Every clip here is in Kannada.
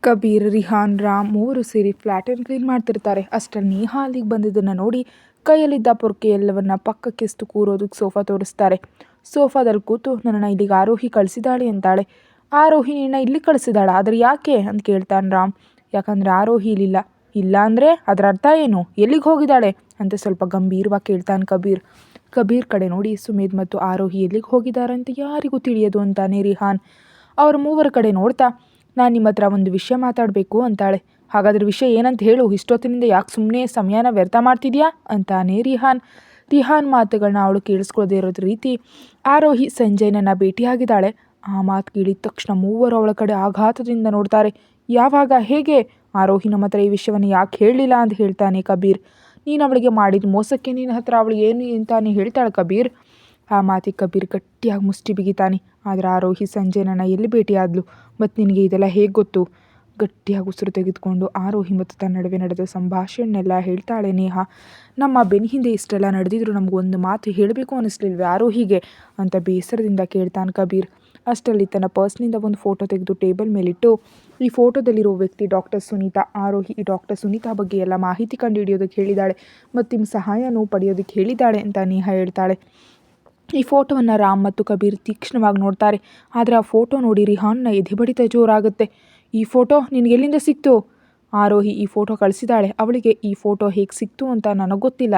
ಕಬೀರ್, ರಿಹಾನ್, ರಾಮ್ ಮೂವರು ಸೇರಿ ಫ್ಲ್ಯಾಟನ್ನು ಕ್ಲೀನ್ ಮಾಡ್ತಿರ್ತಾರೆ. ಅಷ್ಟರಲ್ಲಿ ನೇಹಾ ಅಲ್ಲಿಗೆ ಬಂದಿದ್ದನ್ನು ನೋಡಿ ಕೈಯಲ್ಲಿದ್ದ ಪೊರ್ಕೆ ಎಲ್ಲವನ್ನ ಪಕ್ಕಕ್ಕೆಸ್ತು ಕೂರೋದಕ್ಕೆ ಸೋಫಾ ತೋರಿಸ್ತಾರೆ. ಸೋಫಾದಲ್ಲಿ ಕೂತು ನನ್ನನ್ನು ಇಲ್ಲಿಗೆ ಆರೋಹಿ ಕಳಿಸಿದಾಳೆ ಅಂತಾಳೆ. ಆರೋಹಿ ನಿನ್ನ ಇಲ್ಲಿ ಕಳಿಸಿದಾಳ? ಆದರೆ ಯಾಕೆ ಅಂತ ಕೇಳ್ತಾನೆ ರಾಮ್. ಯಾಕಂದರೆ ಆರೋಹಿ ಇಲ್ಲಿಲ್ಲ. ಇಲ್ಲ ಅಂದರೆ ಅದರ ಅರ್ಥ ಏನು? ಎಲ್ಲಿಗೆ ಹೋಗಿದ್ದಾಳೆ ಅಂತ ಸ್ವಲ್ಪ ಗಂಭೀರವಾಗಿ ಕೇಳ್ತಾನೆ ಕಬೀರ್. ಕಬೀರ್ ಕಡೆ ನೋಡಿ ಸುಮೇಧ್ ಮತ್ತು ಆರೋಹಿ ಎಲ್ಲಿಗೆ ಹೋಗಿದ್ದಾರೆ ಅಂತ ಯಾರಿಗೂ ತಿಳಿಯೋದು ಅಂತಾನೆ ರಿಹಾನ್. ಅವ್ರ ಮೂವರ ಕಡೆ ನೋಡ್ತಾ, ನಾನು ನಿಮ್ಮ ಹತ್ರ ಒಂದು ವಿಷಯ ಮಾತಾಡಬೇಕು ಅಂತಾಳೆ. ಹಾಗಾದ್ರೆ ವಿಷಯ ಏನಂತ ಹೇಳು, ಇಷ್ಟೊತ್ತಿನಿಂದ ಯಾಕೆ ಸುಮ್ಮನೆ ಸಮಯನ ವ್ಯರ್ಥ ಮಾಡ್ತಿದ್ಯಾ ಅಂತಾನೆ ರಿಹಾನ್. ರಿಹಾನ್ ಮಾತುಗಳನ್ನ ಅವಳು ಕೇಳಿಸ್ಕೊಳ್ಳದೆ ಇರೋದ್ರ ರೀತಿ ಆರೋಹಿ ಸಂಜಯ್ನನ್ನು ಭೇಟಿಯಾಗಿದ್ದಾಳೆ. ಆ ಮಾತು ಕೇಳಿದ ತಕ್ಷಣ ಮೂವರು ಅವಳ ಕಡೆ ಆಘಾತದಿಂದ ನೋಡ್ತಾರೆ. ಯಾವಾಗ, ಹೇಗೆ? ಆರೋಹಿ ನಮ್ಮ ಹತ್ರ ಈ ವಿಷಯವನ್ನು ಯಾಕೆ ಹೇಳಲಿಲ್ಲ ಅಂತ ಹೇಳ್ತಾನೆ ಕಬೀರ್. ನೀನು ಅವಳಿಗೆ ಮಾಡಿದ ಮೋಸಕ್ಕೆ ನಿನ್ನ ಹತ್ರ ಅವಳು ಏನು ಅಂತಾನೆ ಹೇಳ್ತಾಳೆ ಕಬೀರ್. ಆ ಮಾತಿಗೆ ಕಬೀರ್ ಗಟ್ಟಿಯಾಗಿ ಮುಷ್ಟಿ ಬಿಗಿತಾನೆ. ಆದರೆ ಆರೋಹಿ ಸಂಜೆನನ್ನು ಎಲ್ಲಿ ಭೇಟಿಯಾದ್ಲು ಮತ್ತು ನಿನಗೆ ಇದೆಲ್ಲ ಹೇಗೆ ಗೊತ್ತು? ಗಟ್ಟಿಯಾಗಿ ಉಸಿರು ತೆಗೆದುಕೊಂಡು ಆರೋಹಿ ಮತ್ತು ತನ್ನ ನಡುವೆ ನಡೆದ ಸಂಭಾಷಣೆಲ್ಲ ಹೇಳ್ತಾಳೆ ನೇಹಾ. ನಮ್ಮ ಬೆನ್ನ ಹಿಂದೆ ಇಷ್ಟೆಲ್ಲ ನಡೆದಿದ್ರು ನಮಗೊಂದು ಮಾತು ಹೇಳಬೇಕು ಅನ್ನಿಸ್ಲಿಲ್ವೇ ಆರೋಹಿಗೆ ಅಂತ ಬೇಸರದಿಂದ ಕೇಳ್ತಾನೆ ಕಬೀರ್. ಅಷ್ಟರಲ್ಲಿ ತನ್ನ ಪರ್ಸ್ನಿಂದ ಒಂದು ಫೋಟೋ ತೆಗೆದು ಟೇಬಲ್ ಮೇಲಿಟ್ಟು, ಈ ಫೋಟೋದಲ್ಲಿರೋ ವ್ಯಕ್ತಿ ಡಾಕ್ಟರ್ ಸುನೀತಾ. ಆರೋಹಿ ಈ ಡಾಕ್ಟರ್ ಸುನೀತಾ ಬಗ್ಗೆ ಎಲ್ಲ ಮಾಹಿತಿ ಕಂಡುಹಿಡಿಯೋದಕ್ಕೆ ಹೇಳಿದ್ದಾಳೆ ಮತ್ತು ನಿಮ್ಮ ಸಹಾಯನೂ ಪಡೆಯೋದಕ್ಕೆ ಹೇಳಿದ್ದಾಳೆ ಅಂತ ನೇಹಾ ಹೇಳ್ತಾಳೆ. ಈ ಫೋಟೋವನ್ನು ರಾಮ್ ಮತ್ತು ಕಬೀರ್ ತೀಕ್ಷ್ಣವಾಗಿ ನೋಡ್ತಾರೆ. ಆದರೆ ಆ ಫೋಟೋ ನೋಡಿ ರಿಹಾನ್ನ ಎದೆ ಬಡಿತ ಜೋರಾಗುತ್ತೆ. ಈ ಫೋಟೋ ನಿನಗೆಲ್ಲಿಂದ ಸಿಕ್ತು? ಆರೋಹಿ ಈ ಫೋಟೋ ಕಳಿಸಿದಾಳೆ. ಅವಳಿಗೆ ಈ ಫೋಟೋ ಹೇಗೆ ಸಿಕ್ತು ಅಂತ ನನಗೆ ಗೊತ್ತಿಲ್ಲ.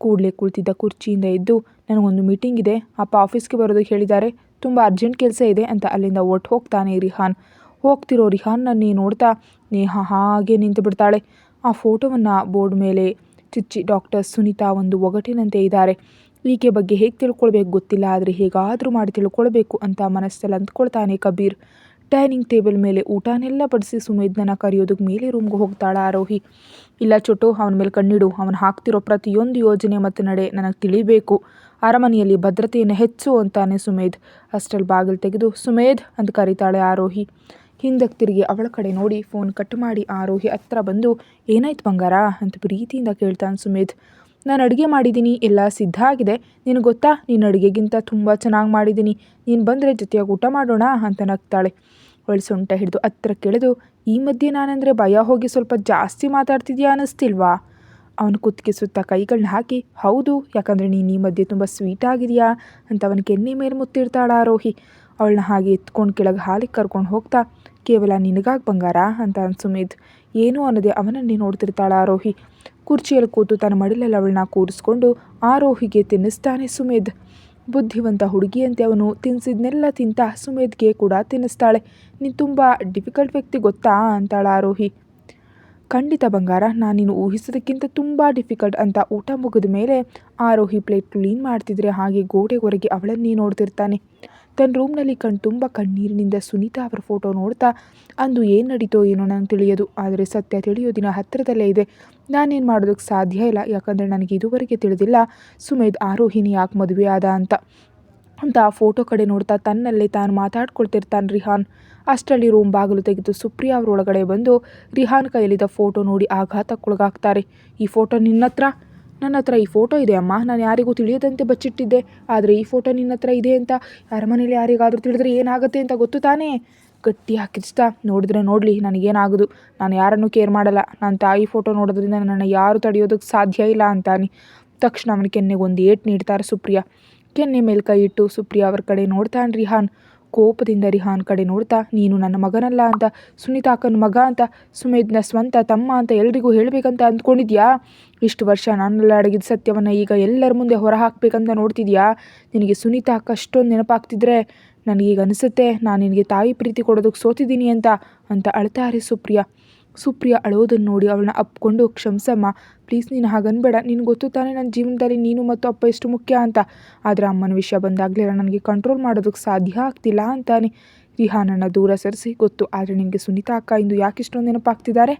ಕೂಡಲೇ ಕುಳಿತಿದ್ದ ಕುರ್ಚಿಯಿಂದ ಎದ್ದು, ನನಗೊಂದು ಮೀಟಿಂಗ್ ಇದೆ, ಅಪ್ಪ ಆಫೀಸ್ಗೆ ಬರೋದಕ್ಕೆ ಹೇಳಿದ್ದಾರೆ, ತುಂಬ ಅರ್ಜೆಂಟ್ ಕೆಲಸ ಇದೆ ಅಂತ ಅಲ್ಲಿಂದ ಒಟ್ಟು ಹೋಗ್ತಾನೆ ರಿಹಾನ್. ಹೋಗ್ತಿರೋ ರಿಹಾನ್ನನ್ನೇ ನೋಡ್ತಾ ನೇಹಾ ಹಾಗೆ ನಿಂತು ಬಿಡ್ತಾಳೆ. ಆ ಫೋಟೋವನ್ನು ಬೋರ್ಡ್ ಮೇಲೆ ಚುಚ್ಚಿ ಡಾಕ್ಟರ್ ಸುನೀತಾ ಒಂದು ಒಗಟಿನಂತೆ ಇದ್ದಾರೆ. ಈಕೆ ಬಗ್ಗೆ ಹೇಗೆ ತಿಳ್ಕೊಳ್ಬೇಕು ಗೊತ್ತಿಲ್ಲ, ಆದರೆ ಹೇಗಾದರೂ ಮಾಡಿ ತಿಳ್ಕೊಳ್ಬೇಕು ಅಂತ ಮನಸ್ಸಲ್ಲಿ ಅಂದ್ಕೊಳ್ತಾನೆ ಕಬೀರ್. ಡೈನಿಂಗ್ ಟೇಬಲ್ ಮೇಲೆ ಊಟನೆಲ್ಲ ಬಡಿಸಿ ಸುಮೇಧ್ನನ್ನು ಕರೆಯೋದಕ್ಕೆ ಮೇಲೆ ರೂಮ್ಗೆ ಹೋಗ್ತಾಳೆ ಆರೋಹಿ. ಇಲ್ಲ ಚೊಟ್ಟು, ಅವನ ಮೇಲೆ ಕಣ್ಣಿಡು. ಅವನು ಹಾಕ್ತಿರೋ ಪ್ರತಿಯೊಂದು ಯೋಜನೆ ಮತ್ತು ನಡೆ ನನಗೆ ತಿಳಿಬೇಕು. ಅರಮನೆಯಲ್ಲಿ ಭದ್ರತೆಯನ್ನು ಹೆಚ್ಚು ಅಂತಾನೆ ಸುಮೇಧ್. ಅಷ್ಟರಲ್ಲಿ ಬಾಗಿಲು ತೆಗೆದು ಸುಮೇಧ್ ಅಂತ ಕರೀತಾಳೆ ಆರೋಹಿ. ಹಿಂದಕ್ಕೆ ತಿರುಗಿ ಅವಳ ಕಡೆ ನೋಡಿ ಫೋನ್ ಕಟ್ ಮಾಡಿ ಆರೋಹಿ ಹತ್ರ ಬಂದು, ಏನಾಯ್ತು ಬಂಗಾರ ಅಂತ ಪ್ರೀತಿಯಿಂದ ಕೇಳ್ತಾನೆ ಸುಮೇಧ್. ನಾನು ಅಡುಗೆ ಮಾಡಿದ್ದೀನಿ, ಎಲ್ಲ ಸಿದ್ಧ ಆಗಿದೆ. ನಿನಗೆ ಗೊತ್ತಾ, ನೀನು ಅಡುಗೆಗಿಂತ ತುಂಬ ಚೆನ್ನಾಗಿ ಮಾಡಿದ್ದೀನಿ. ನೀನು ಬಂದರೆ ಜೊತೆಯಾಗಿ ಊಟ ಮಾಡೋಣ ಅಂತ ನಗ್ತಾಳೆ. ಅವಳು ಸೊಂಟ ಹಿಡಿದು ಹತ್ರ ಕೆಳೆದು, ಈ ಮಧ್ಯೆ ನಾನಂದರೆ ಭಯ ಹೋಗಿ ಸ್ವಲ್ಪ ಜಾಸ್ತಿ ಮಾತಾಡ್ತಿದ್ಯಾ ಅನ್ನಿಸ್ತಿಲ್ವಾ? ಅವನು ಕುತ್ತಿಗೆ ಸುತ್ತ ಕೈಗಳನ್ನ ಹಾಕಿ, ಹೌದು, ಯಾಕಂದರೆ ನೀನು ಈ ಮಧ್ಯೆ ತುಂಬ ಸ್ವೀಟ್ ಆಗಿದೆಯಾ ಅಂತ ಅವನ ಕೆನ್ನೆ ಮೇಲೆ ಮುತ್ತಿರ್ತಾಳ ಆರೋಹಿ. ಅವಳನ್ನ ಹಾಗೆ ಎತ್ಕೊಂಡು ಕೆಳಗೆ ಹಾಲಿಗೆ ಕರ್ಕೊಂಡು ಹೋಗ್ತಾ, ಕೇವಲ ನಿನಗಾಗಿ ಬಂಗಾರ ಅಂತ ಸುಮೇಧ್ ಏನೂ ಅನ್ನದೆ ಅವನನ್ನೇ ನೋಡ್ತಿರ್ತಾಳ ಆರೋಹಿ. ಕುರ್ಚಿಯಲ್ಲಿ ಕೂತು ತನ್ನ ಮಡಿಲಲ್ಲಿ ಅವಳನ್ನ ಕೂರಿಸ್ಕೊಂಡು ಆರೋಹಿಗೆ ತಿನ್ನಿಸ್ತಾನೆ ಸುಮೇಧ್. ಬುದ್ಧಿವಂತ ಹುಡುಗಿಯಂತೆ ಅವನು ತಿನ್ನಿಸಿದ್ನೆಲ್ಲ ತಿಂತ ಸುಮೇಧ್ಗೆ ಕೂಡ ತಿನ್ನಿಸ್ತಾಳೆ. ನೀನು ತುಂಬ ಡಿಫಿಕಲ್ಟ್ ವ್ಯಕ್ತಿ ಗೊತ್ತಾ ಅಂತಾಳ ಆರೋಹಿ. ಖಂಡಿತ ಬಂಗಾರ, ನಾನು ನೀನು ಊಹಿಸೋದಕ್ಕಿಂತ ತುಂಬ ಡಿಫಿಕಲ್ಟ್ ಅಂತ ಊಟ ಮುಗಿದ ಮೇಲೆ ಆರೋಹಿ ಪ್ಲೇಟ್ ಕ್ಲೀನ್ ಮಾಡ್ತಿದ್ರೆ ಹಾಗೆ ಗೋಡೆವರೆಗೆ ಅವಳನ್ನೇ ನೋಡ್ತಿರ್ತಾನೆ. ತನ್ನ ರೂಮ್ನಲ್ಲಿ ತುಂಬ ಕಣ್ಣೀರಿನಿಂದ ಸುನೀತಾ ಅವರ ಫೋಟೋ ನೋಡ್ತಾ, ಅಂದು ಏನು ನಡೀತೋ ಏನೋ ನಂಗೆ ತಿಳಿಯೋದು, ಆದರೆ ಸತ್ಯ ತಿಳಿಯೋ ದಿನ ಹತ್ತಿರದಲ್ಲೇ ಇದೆ. ನಾನೇನು ಮಾಡೋದಕ್ಕೆ ಸಾಧ್ಯ ಇಲ್ಲ, ಯಾಕಂದರೆ ನನಗೆ ಇದುವರೆಗೆ ತಿಳಿದಿಲ್ಲ ಸುಮೇಧ್ ಆರೋಹಿನಿ ಯಾಕೆ ಮದುವೆ ಆದ ಅಂತ ಆ ಫೋಟೋ ಕಡೆ ನೋಡ್ತಾ ತನ್ನಲ್ಲೇ ತಾನು ಮಾತಾಡ್ಕೊಳ್ತಿರ್ತಾನೆ ರಿಹಾನ್. ಅಷ್ಟರಲ್ಲಿ ರೂಮ್ ಬಾಗಿಲು ತೆಗೆದು ಸುಪ್ರಿಯಾ ಅವರೊಳಗಡೆ ಬಂದು ರಿಹಾನ್ ಕೈಯಲ್ಲಿದ್ದ ಫೋಟೋ ನೋಡಿ ಆಘಾತಕ್ಕೊಳಗಾಗ್ತಾರೆ. ಈ ಫೋಟೋ ನಿನ್ನ ಹತ್ರ? ನನ್ನ ಹತ್ರ ಈ ಫೋಟೋ ಇದೆ ಅಮ್ಮ, ನಾನು ಯಾರಿಗೂ ತಿಳಿಯದಂತೆ ಬಚ್ಚಿಟ್ಟಿದ್ದೆ. ಆದರೆ ಈ ಫೋಟೋ ನಿನ್ನ ಹತ್ರ ಇದೆ ಅಂತ ಅರಮನೆಯಲ್ಲಿ ಯಾರಿಗಾದರೂ ತಿಳಿದ್ರೆ ಏನಾಗುತ್ತೆ ಅಂತ ಗೊತ್ತು ತಾನೇ? ಗಟ್ಟಿ ಹಾಕಿಸ್ತಾ, ನೋಡಿದ್ರೆ ನೋಡಲಿ, ನನಗೇನಾಗೋದು, ನಾನು ಯಾರನ್ನೂ ಕೇರ್ ಮಾಡಲ್ಲ. ನನ್ನ ತಾಯಿ ಫೋಟೋ ನೋಡೋದ್ರಿಂದ ನನ್ನ ಯಾರು ತಡೆಯೋದಕ್ಕೆ ಸಾಧ್ಯ ಇಲ್ಲ ಅಂತಾನೆ. ತಕ್ಷಣ ಅವನ ಕೆನ್ನೆಗೆ ಒಂದು ಏಟು ನೀಡ್ತಾರೆ ಸುಪ್ರಿಯಾ. ಕೆನ್ನೆ ಮೇಲೆ ಕೈ ಇಟ್ಟು ಸುಪ್ರಿಯಾ ಅವರ ಕಡೆ ನೋಡ್ತಾನೆ ರಿಹಾನ್. ಕೋಪದಿಂದ ರಿಹಾನ್ ಕಡೆ ನೋಡ್ತಾ, ನೀನು ನನ್ನ ಮಗನಲ್ಲ ಅಂತ, ಸುನೀತಾ ಅಕ್ಕನ ಮಗ ಅಂತ, ಸುಮೇಧ್ನ ಸ್ವಂತ ತಮ್ಮ ಅಂತ ಎಲ್ರಿಗೂ ಹೇಳಬೇಕಂತ ಅಂದ್ಕೊಂಡಿದ್ಯಾ? ಇಷ್ಟು ವರ್ಷ ನನ್ನೆಲ್ಲ ಅಡಗಿದ ಸತ್ಯವನ್ನು ಈಗ ಎಲ್ಲರ ಮುಂದೆ ಹೊರ ಹಾಕಬೇಕಂತ ನೋಡ್ತಿದ್ಯಾ? ನಿನಗೆ ಸುನೀತಾ ಅಕ್ಕ ಅಷ್ಟೊಂದು ನೆನಪಾಗ್ತಿದ್ರೆ ನನಗೀಗ ಅನಿಸುತ್ತೆ ನಾನು ನಿನಗೆ ತಾಯಿ ಪ್ರೀತಿ ಕೊಡೋದಕ್ಕೆ ಸೋತಿದ್ದೀನಿ ಅಂತ ಅಳ್ತಾರೆ ಸುಪ್ರಿಯಾ ಅಳೋದನ್ನು ನೋಡಿ ಅವಳನ್ನ ಅಪ್ಕೊಂಡು, ಕ್ಷಮಿಸಮ್ಮ ಪ್ಲೀಸ್, ನೀನು ಹಾಗನ್ಬೇಡ. ನಿನಗೆ ಗೊತ್ತು ತಾನೇ ನನ್ನ ಜೀವನದಲ್ಲಿ ನೀನು ಮತ್ತು ಅಪ್ಪ ಎಷ್ಟು ಮುಖ್ಯ ಅಂತ. ಆದರೆ ಅಮ್ಮನ ವಿಷಯ ಬಂದಾಗಲೇ ನನಗೆ ಕಂಟ್ರೋಲ್ ಮಾಡೋದಕ್ಕೆ ಸಾಧ್ಯ ಆಗ್ತಿಲ್ಲ ಅಂತಾನೆ. ರಿಹಾನನ್ನು ದೂರ ಸರಿಸಿ, ಗೊತ್ತು, ಆದರೆ ನಿನಗೆ ಸುನೀತಾ ಅಕ್ಕ ಇಂದು ಯಾಕೆ ಇಷ್ಟೊಂದು ನೆನಪಾಗ್ತಿದ್ದಾರೆ?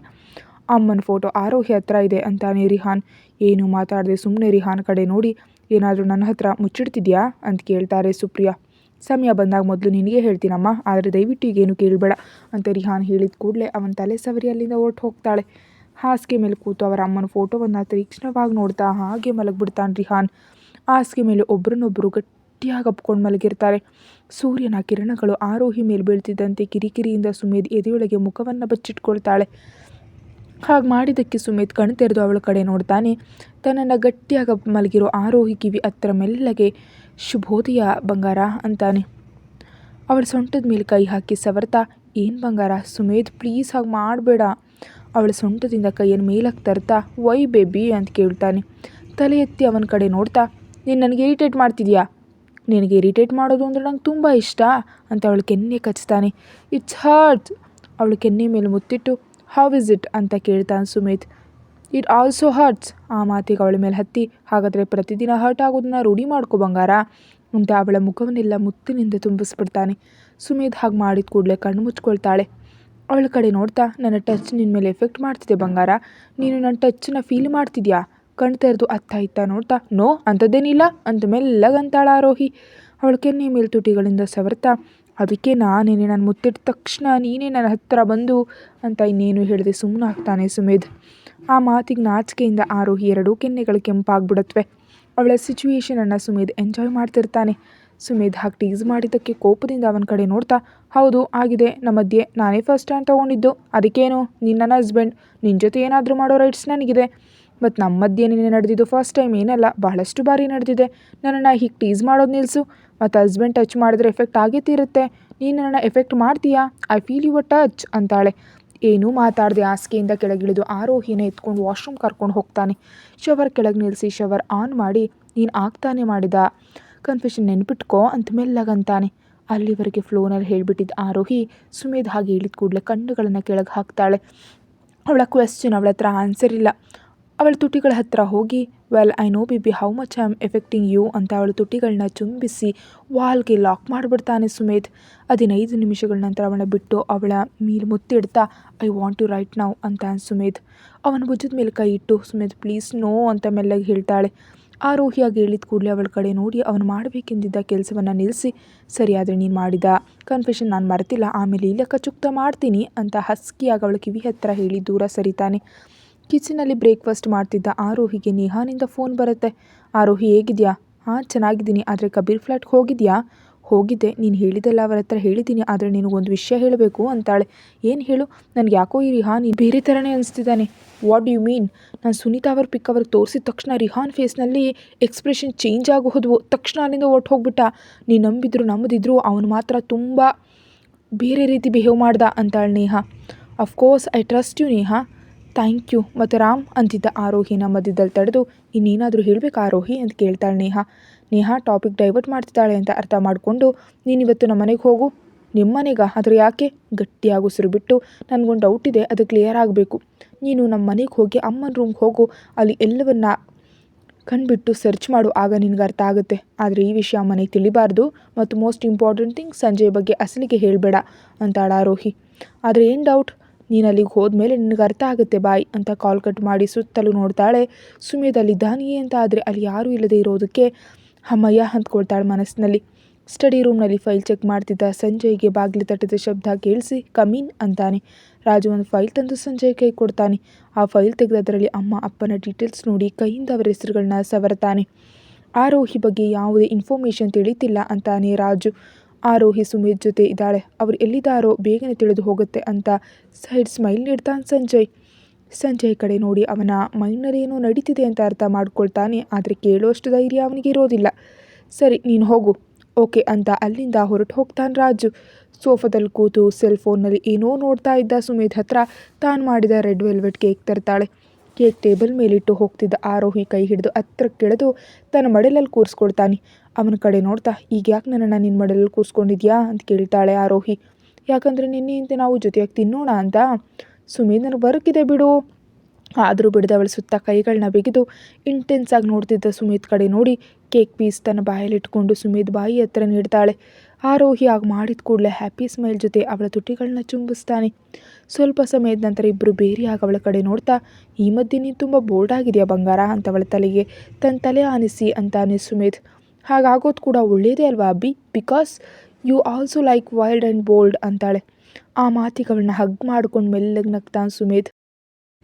ಅಮ್ಮನ ಫೋಟೋ ಆರೋಹಿ ಹತ್ರ ಇದೆ ಅಂತಾನೆ ರಿಹಾನ್. ಏನೂ ಮಾತಾಡದೆ ಸುಮ್ಮನೆ ರಿಹಾನ್ ಕಡೆ ನೋಡಿ, ಏನಾದರೂ ನನ್ನ ಹತ್ರ ಮುಚ್ಚಿಡ್ತಿದ್ಯಾ ಅಂತ ಕೇಳ್ತಾರೆ ಸುಪ್ರಿಯಾ. ಸಮಯ ಬಂದಾಗ ಮೊದಲು ನಿನಗೆ ಹೇಳ್ತೀನಮ್ಮ, ಆದರೆ ದಯವಿಟ್ಟು ಈಗೇನು ಕೇಳಬೇಡ ಅಂತ ರಿಹಾನ್ ಹೇಳಿದ ಕೂಡಲೇ ಅವನ ತಲೆ ಸವರಿ ಅಲ್ಲಿಂದ ಹೊರಟು ಹೋಗ್ತಾಳೆ. ಹಾಸಿಗೆ ಮೇಲೆ ಕೂತು ಅವರ ಅಮ್ಮನ ಫೋಟೋವನ್ನು ತೀಕ್ಷ್ಣವಾಗಿ ನೋಡ್ತಾ ಹಾಗೆ ಮಲಗಿಬಿಡ್ತಾನೆ ರಿಹಾನ್. ಹಾಸಿಗೆ ಮೇಲೆ ಒಬ್ರನ್ನೊಬ್ಬರು ಗಟ್ಟಿಯಾಗಿ ಅಪ್ಕೊಂಡು ಮಲಗಿರ್ತಾರೆ. ಸೂರ್ಯನ ಕಿರಣಗಳು ಆರೋಹಿ ಮೇಲೆ ಬೀಳ್ತಿದ್ದಂತೆ ಕಿರಿಕಿರಿಯಿಂದ ಸುಮೇಧ್ ಎದೆಯೊಳಗೆ ಮುಖವನ್ನು ಬಚ್ಚಿಟ್ಕೊಳ್ತಾಳೆ. ಹಾಗೆ ಮಾಡಿದ್ದಕ್ಕೆ ಸುಮೇಧ್ ಕಣ್ ತೆರೆದು ಅವಳ ಕಡೆ ನೋಡ್ತಾನೆ. ತನ್ನನ್ನು ಗಟ್ಟಿಯಾಗಿ ಮಲಗಿರೋ ಆರೋಹಿ ಕಿವಿ ಹತ್ರ ಮೆಲ್ಲಗೆ ಶುಭೋದಯ ಬಂಗಾರ ಅಂತಾನೆ. ಅವಳ ಸೊಂಟದ ಮೇಲೆ ಕೈ ಹಾಕಿ ಸವರ್ತಾ, ಏನು ಬಂಗಾರ ಸುಮೇಧ್ ಪ್ಲೀಸ್ ಹಾಗೆ ಮಾಡಬೇಡ. ಅವಳ ಸೊಂಟದಿಂದ ಕೈಯನ್ನು ಮೇಲಕ್ಕೆ ತರ್ತಾ, ವೈ ಬೇಬಿ ಅಂತ ಕೇಳ್ತಾನೆ. ತಲೆ ಎತ್ತಿ ಅವನ ಕಡೆ ನೋಡ್ತಾ, ನೀನು ನನಗೆ ಇರಿಟೇಟ್ ಮಾಡ್ತಿದ್ಯಾ? ನಿನಗೆ ಇರಿಟೇಟ್ ಮಾಡೋದು ಅಂದರೆ ನಂಗೆ ತುಂಬ ಇಷ್ಟ ಅಂತ ಅವಳು ಕೆನ್ನೆ ಕಚ್ತಾನೆ. It's hurt. ಅವಳು ಕೆನ್ನೆ ಮೇಲೆ ಮುತ್ತಿಟ್ಟು, ಹೌ ಇಸ್ ಇಟ್ ಅಂತ ಕೇಳ್ತಾನೆ ಸುಮೇಧ್. It also hertz. ಆ ಮಾತಿಗೆ ಅವಳ ಮೇಲೆ ಹತ್ತಿ, ಹಾಗಾದರೆ ಪ್ರತಿದಿನ ಹರ್ಟ್ ಆಗೋದನ್ನ ರೂಢಿ ಮಾಡ್ಕೊ ಬಂಗಾರ ಅಂತ ಅವಳ ಮುಖವನ್ನೆಲ್ಲ ಮುತ್ತಿನಿಂದ ತುಂಬಿಸ್ಬಿಡ್ತಾನೆ. ಸುಮೇಧ್ ಹಾಗೆ ಮಾಡಿದ ಕೂಡಲೇ ಕಣ್ಣು ಮುಚ್ಕೊಳ್ತಾಳೆ. ಅವಳ ಕಡೆ ನೋಡ್ತಾ, ನನ್ನ ಟಚ್ ನಿನ್ನ ಮೇಲೆ ಎಫೆಕ್ಟ್ ಮಾಡ್ತಿದೆ ಬಂಗಾರ, ನೀನು ನನ್ನ ಟಚ್ಚನ್ನ ಫೀಲ್ ಮಾಡ್ತಿದ್ಯಾ? ಕಣ್ ತೆರೆದು ಅತ್ತ ಇತ್ತ ನೋಡ್ತಾ, ನೋ ಅಂಥದ್ದೇನಿಲ್ಲ ಅಂತ ಮೆಲ್ಲಗಂತಾಳ ಆರೋಹಿ. ಅವಳ ಕೆನ್ನೆ ಮೇಲೆ ತುಟಿಗಳಿಂದ ಸವರ್ತಾ, ಅದಕ್ಕೆ ನಾನೇನೆ ನಾನು ಮುತ್ತಿಟ್ಟ ತಕ್ಷಣ ನೀನೇ ನನ್ನ ಹತ್ತಿರ ಬಂದು ಅಂತ ಇನ್ನೇನು ಹೇಳಿದೆ ಸುಮ್ಮನಾಗ್ತಾನೆ ಸುಮೇಧ್. ಆ ಮಾತಿಗೆ ನಾಚಿಕೆಯಿಂದ ಆರೋಹಿ ಎರಡೂ ಕೆನ್ನೆಗಳು ಕೆಂಪಾಗ್ಬಿಡತ್ವೆ. ಅವಳ ಸಿಚುವೇಶನನ್ನು ಸುಮೇಧ್ ಎಂಜಾಯ್ ಮಾಡ್ತಿರ್ತಾನೆ. ಸುಮೇಧ್ ಹಾಗೆ ಟೀಸ್ ಮಾಡಿದ್ದಕ್ಕೆ ಕೋಪದಿಂದ ಅವನ ಕಡೆ ನೋಡ್ತಾ, ಹೌದು ಆಗಿದೆ, ನಮ್ಮ ಮಧ್ಯೆ ನಾನೇ ಫಸ್ಟ್ ಸ್ಟ್ಯಾಂಡ್ ತೊಗೊಂಡಿದ್ದು, ಅದಕ್ಕೇನು, ನೀನು ನನ್ನ ಹಸ್ಬೆಂಡ್, ನಿನ್ನ ಜೊತೆ ಏನಾದರೂ ಮಾಡೋ ರೈಟ್ಸ್ ನನಗಿದೆ. ಮತ್ತು ನಮ್ಮ ಮಧ್ಯೆ ನಿನ್ನೆ ನಡೆದಿದ್ದು ಫಸ್ಟ್ ಟೈಮ್ ಏನಲ್ಲ, ಬಹಳಷ್ಟು ಬಾರಿ ನಡೆದಿದೆ. ನನ್ನನ್ನು ಹೀಗೆ ಟೀಸ್ ಮಾಡೋದು ನಿಲ್ಲಿಸು. ಮತ್ತು ಹಸ್ಬೆಂಡ್ ಟಚ್ ಮಾಡಿದ್ರೆ ಎಫೆಕ್ಟ್ ಆಗೇ ತೀರುತ್ತೆ. ನೀನು ನನ್ನನ್ನು ಎಫೆಕ್ಟ್ ಮಾಡ್ತೀಯಾ? ಐ ಫೀಲ್ ಯುವರ್ ಟಚ್ ಅಂತಾಳೆ. ಏನೂ ಮಾತಾಡದೆ ಹಾಸಿಗೆಯಿಂದ ಕೆಳಗಿಳಿದು ಆರೋಹಿನ ಎತ್ಕೊಂಡು ವಾಶ್ರೂಮ್ ಕರ್ಕೊಂಡು ಹೋಗ್ತಾನೆ. ಶವರ್ ಕೆಳಗೆ ನಿಲ್ಲಿಸಿ ಶವರ್ ಆನ್ ಮಾಡಿ, ನೀನು ಆಗ್ತಾನೆ ಮಾಡಿದ ಕನ್ಫೆಷನ್ ನೆನ್ಪಿಟ್ಕೋ ಅಂತ ಮೆಲ್ಲಗಂತಾನೆ. ಅಲ್ಲಿವರೆಗೆ ಫ್ಲೋನಲ್ಲಿ ಹೇಳಿಬಿಟ್ಟಿದ್ದ ಆರೋಹಿ ಸುಮೇಧ್ ಹಾಗೆ ಹೇಳಿದ ಕೂಡಲೇ ಕಣ್ಣುಗಳನ್ನು ಕೆಳಗೆ ಹಾಕ್ತಾಳೆ. ಅವಳ ಕ್ವೆಶ್ಚನ್ ಅವಳ ಹತ್ರ ಆನ್ಸರ್ ಇಲ್ಲ. ಅವಳ ತುಟಿಗಳ ಹತ್ತಿರ ಹೋಗಿ, well I know baby how much I am affecting you ಅಂತ ಅವಳ ತುಟಿಗಳನ್ನ ಚುಂಬಿಸಿ ವಾಲ್ಗೆ ಲಾಕ್ ಮಾಡಿಬಿಡ್ತಾನೆ ಸುಮೇಧ್. 15 ನಿಮಿಷಗಳ ನಂತರ ಅವಳನ್ನ ಬಿಟ್ಟು ಅವಳ ಮೇಲೆ ಮುತ್ತಿಡ್ತಾ, I want to right now ಅಂತ ಸುಮೇಧ್. ಅವನ ಭುಜದ ಮೇಲೆ ಕೈ ಇಟ್ಟು, ಸುಮೇಧ್ ಪ್ಲೀಸ್ ನೋ ಅಂತ ಮೆಲ್ಲಗೆ ಹೇಳ್ತಾಳೆ. ಆರೋಹಿಯಾಗಿ ಹೇಳಿದ ಕೂಡಲೇ ಅವಳ ಕಡೆ ನೋಡಿ ಅವನು ಮಾಡಬೇಕೆಂದಿದ್ದ ಕೆಲಸವನ್ನು ನಿಲ್ಲಿಸಿ, ಸರಿಯಾದರೆ ನೀನು ಮಾಡಿದ ಕನ್ಫೆಷನ್ ನಾನು ಮರೆತಿಲ್ಲ, ಆಮೇಲೆ ಈ ಲೆಕ್ಕ ಚುಕ್ತ ಮಾಡ್ತೀನಿ ಅಂತ ಹಸ್ಕಿಯಾಗಿ ಅವಳ ಕಿವಿ ಹತ್ತಿರ ಹೇಳಿ ದೂರ ಸರಿತಾನೆ. ಕಿಚನಲ್ಲಿ ಬ್ರೇಕ್ಫಾಸ್ಟ್ ಮಾಡ್ತಿದ್ದ ಆರೋಹಿಗೆ ನೇಹಾನಿಂದ ಫೋನ್ ಬರುತ್ತೆ. ಆರೋಹಿ ಹೇಗಿದೆಯಾ? ಹಾಂ ಚೆನ್ನಾಗಿದ್ದೀನಿ, ಆದರೆ ಕಬೀರ್ ಫ್ಲ್ಯಾಟ್ಗೆ ಹೋಗಿದ್ಯಾ? ಹೋಗಿದ್ದೆ, ನೀನು ಹೇಳಿದೆಲ್ಲ ಅವರ ಹತ್ರ ಹೇಳಿದ್ದೀನಿ, ಆದರೆ ನಿನಗೊಂದು ವಿಷಯ ಹೇಳಬೇಕು ಅಂತಾಳೆ. ಏನು ಹೇಳು? ನನಗೆ ಯಾಕೋ ಈ ರಿಹಾನ್ ಬೇರೆ ಥರನೇ ಅನಿಸ್ತಿದ್ದಾನೆ. What do you mean? ನಾನು ಸುನೀತಾ ಅವ್ರ ಪಿಕ್ ಅವ್ರಿಗೆ ತೋರಿಸಿದ ತಕ್ಷಣ ರಿಹಾನ್ ಫೇಸ್ನಲ್ಲಿ ಎಕ್ಸ್ಪ್ರೆಷನ್ ಚೇಂಜ್ ಆಗಿ ಹೋದ್ವು. ತಕ್ಷಣ ಅಲ್ಲಿಂದ ಹೊಟ್ಟು ಹೋಗ್ಬಿಟ್ಟ. ನೀನು ನಂಬಿದ್ರು ನಂಬದಿದ್ರು ಅವನು ಮಾತ್ರ ತುಂಬ ಬೇರೆ ರೀತಿ ಬಿಹೇವ್ ಮಾಡ್ದ ಅಂತಾಳೆ Neha. Of course I trust you Neha. Thank you. ಮತ್ತು ರಾಮ್ ಅಂತಿದ್ದ ಆರೋಹಿನ ಮಧ್ಯದಲ್ಲಿ ತಡೆದು, ಇನ್ನೇನಾದರೂ ಹೇಳಬೇಕಾ ಆರೋಹಿ ಅಂತ ಕೇಳ್ತಾಳೆ ನೇಹಾ ಟಾಪಿಕ್ ಡೈವರ್ಟ್ ಮಾಡ್ತಿದ್ದಾಳೆ ಅಂತ ಅರ್ಥ ಮಾಡಿಕೊಂಡು, ನೀನಿವತ್ತು ನಮ್ಮ ಮನೆಗೆ ಹೋಗು. ನಿಮ್ಮ ಮನೆಗೆ? ಆದರೆ ಯಾಕೆ? ಗಟ್ಟಿಯಾಗಿ ಉಸಿರು ಬಿಟ್ಟು, ನನಗೊಂದು ಡೌಟ್ ಇದೆ, ಅದು ಕ್ಲಿಯರ್ ಆಗಬೇಕು. ನೀನು ನಮ್ಮ ಮನೆಗೆ ಹೋಗಿ ಅಮ್ಮನ ರೂಮ್ಗೆ ಹೋಗು, ಅಲ್ಲಿ ಎಲ್ಲವನ್ನ ಕಣ್ಬಿಟ್ಟು ಸರ್ಚ್ ಮಾಡು, ಆಗ ನಿನಗೆ ಅರ್ಥ ಆಗುತ್ತೆ. ಆದರೆ ಈ ವಿಷಯ ಮನೆಗೆ ತಿಳಿಬಾರ್ದು, ಮತ್ತು ಮೋಸ್ಟ್ ಇಂಪಾರ್ಟೆಂಟ್ ಥಿಂಗ್ ಸಂಜಯ್ ಬಗ್ಗೆ ಅಸಲಿಗೆ ಹೇಳಬೇಡ ಅಂತಾಳ ಆರೋಹಿ. ಆದರೆ ಏನು ಡೌಟ್? ನೀನು ಅಲ್ಲಿಗೆ ಹೋದ್ಮೇಲೆ ನಿನಗೆ ಅರ್ಥ ಆಗುತ್ತೆ ಬಾಯ್ ಅಂತ ಕಾಲ್ ಕಟ್ ಮಾಡಿ ಸುತ್ತಲೂ ನೋಡ್ತಾಳೆ. ಸುಮೇಧ್ ಅಲ್ಲಿದ್ದಾನೆಯೇ ಅಂತ. ಆದರೆ ಅಲ್ಲಿ ಯಾರೂ ಇಲ್ಲದೆ ಇರೋದಕ್ಕೆ ಅಮ್ಮಯ್ಯ ಅಂದ್ಕೊಳ್ತಾಳೆ ಮನಸ್ಸಿನಲ್ಲಿ. ಸ್ಟಡಿ ರೂಮ್ನಲ್ಲಿ ಫೈಲ್ ಚೆಕ್ ಮಾಡ್ತಿದ್ದ ಸಂಜಯ್ಗೆ ಬಾಗಿಲು ತಟ್ಟಿದ ಶಬ್ದ ಕೇಳಿಸಿ ಕಮೀನ್ ಅಂತಾನೆ. ರಾಜು ಒಂದು ಫೈಲ್ ತಂದು ಸಂಜಯ್ ಕೈ ಕೊಡ್ತಾನೆ. ಆ ಫೈಲ್ ತೆಗೆದದರಲ್ಲಿ ಅಮ್ಮ ಅಪ್ಪನ ಡೀಟೇಲ್ಸ್ ನೋಡಿ ಕೈಯಿಂದ ಅವರ ಹೆಸರುಗಳನ್ನ ಸವರ್ತಾನೆ. ಆರೋಹಿ ಬಗ್ಗೆ ಯಾವುದೇ ಇನ್ಫಾರ್ಮೇಷನ್ ತಿಳಿತಿಲ್ಲ ಅಂತಾನೆ ರಾಜು. ಆರೋಹಿ ಸುಮೇಧ್ ಜೊತೆ ಇದ್ದಾಳೆ, ಅವ್ರು ಎಲ್ಲಿದ್ದಾರೋ ಬೇಗನೆ ತಿಳಿದು ಹೋಗುತ್ತೆ ಅಂತ ಸೈಡ್ ಸ್ಮೈಲ್ ನೀಡ್ತಾನೆ ಸಂಜಯ್ ಕಡೆ ನೋಡಿ ಅವನ ಮೈಂಡ್ನಲ್ಲಿ ಏನೋ ನಡೀತಿದೆ ಅಂತ ಅರ್ಥ ಮಾಡ್ಕೊಳ್ತಾನೆ. ಆದರೆ ಕೇಳುವಷ್ಟು ಧೈರ್ಯ ಅವನಿಗೆ ಇರೋದಿಲ್ಲ. ಸರಿ ನೀನು ಹೋಗು, ಓಕೆ ಅಂತ ಅಲ್ಲಿಂದ ಹೊರಟು ಹೋಗ್ತಾನೆ ರಾಜು. ಸೋಫಾದಲ್ಲಿ ಕೂತು ಸೆಲ್ ಫೋನ್ನಲ್ಲಿ ಏನೋ ನೋಡ್ತಾ ಇದ್ದ ಸುಮೇಧ್ ಹತ್ರ ತಾನು ಮಾಡಿದ ರೆಡ್ ವೆಲ್ವೆಟ್ ಕೇಕ್ ತರ್ತಾಳೆ. ಕೇಕ್ ಟೇಬಲ್ ಮೇಲಿಟ್ಟು ಹೋಗ್ತಿದ್ದ ಆರೋಹಿ ಕೈ ಹಿಡಿದು ಹತ್ರಕ್ಕೆಳೆದು ತನ್ನ ಮಡಲಲ್ಲಿ ಕೂರಿಸ್ಕೊಳ್ತಾನೆ. ಅವನ ಕಡೆ ನೋಡ್ತಾ, ಈಗ ಯಾಕೆ ನನ್ನನ್ನು ನಿನ್ನ ಮಡಲಲ್ಲಿ ಕೂರಿಸ್ಕೊಂಡಿದ್ಯಾ ಅಂತ ಕೇಳ್ತಾಳೆ ಆರೋಹಿ. ಯಾಕಂದರೆ ನಿನ್ನೆಯಿಂದ ನಾವು ಜೊತೆಯಾಗಿ ತಿನ್ನೋಣ ಅಂತ. ಸುಮೇಧ್ ನನಗೆ ಬರೋಕ್ಕಿದೆ ಬಿಡು. ಆದರೂ ಬಿಡದವಳ ಸುತ್ತ ಕೈಗಳನ್ನ ಬಿಗಿದು ಇಂಟೆನ್ಸ್ ಆಗಿ ನೋಡ್ತಿದ್ದ ಸುಮೇಧ್ ಕಡೆ ನೋಡಿ ಕೇಕ್ ಪೀಸ್ ತನ್ನ ಬಾಯಲ್ಲಿಟ್ಕೊಂಡು ಸುಮೇಧ್ ಬಾಯಿ ಹತ್ರ ನೀಡ್ತಾಳೆ. ಆರೋಹಿ ಆಗಿ ಮಾಡಿದ ಕೂಡಲೇ ಹ್ಯಾಪಿ ಸ್ಮೈಲ್ ಜೊತೆ ಅವಳ ತುಟಿಗಳನ್ನ ಚುಂಬಿಸ್ತಾನೆ. ಸ್ವಲ್ಪ ಸಮಯದ ನಂತರ ಇಬ್ಬರು ಬೇರೆಯಾಗಿ ಅವಳ ಕಡೆ ನೋಡ್ತಾ, ಈ ಮಧ್ಯೆ ನೀನು ತುಂಬ ಬೋಲ್ಡ್ ಆಗಿದೆಯಾ ಬಂಗಾರ ಅಂತ ಅವಳ ತಲೆಗೆ ತನ್ನ ತಲೆ ಆನಿಸಿ ಅಂತಾನೆ ಸುಮೇಧ್. ಹಾಗಾಗೋದು ಕೂಡ ಒಳ್ಳೆಯದೇ ಅಲ್ವಾ Abbi, because you also like wild and bold ಅಂತಾಳೆ. ಆ ಮಾತಿಗೆ ಅವಳನ್ನ ಹಗ್ ಮಾಡ್ಕೊಂಡು ಮೆಲ್ಲಗೆ ನಗ್ತಾನೆ ಸುಮೇಧ್.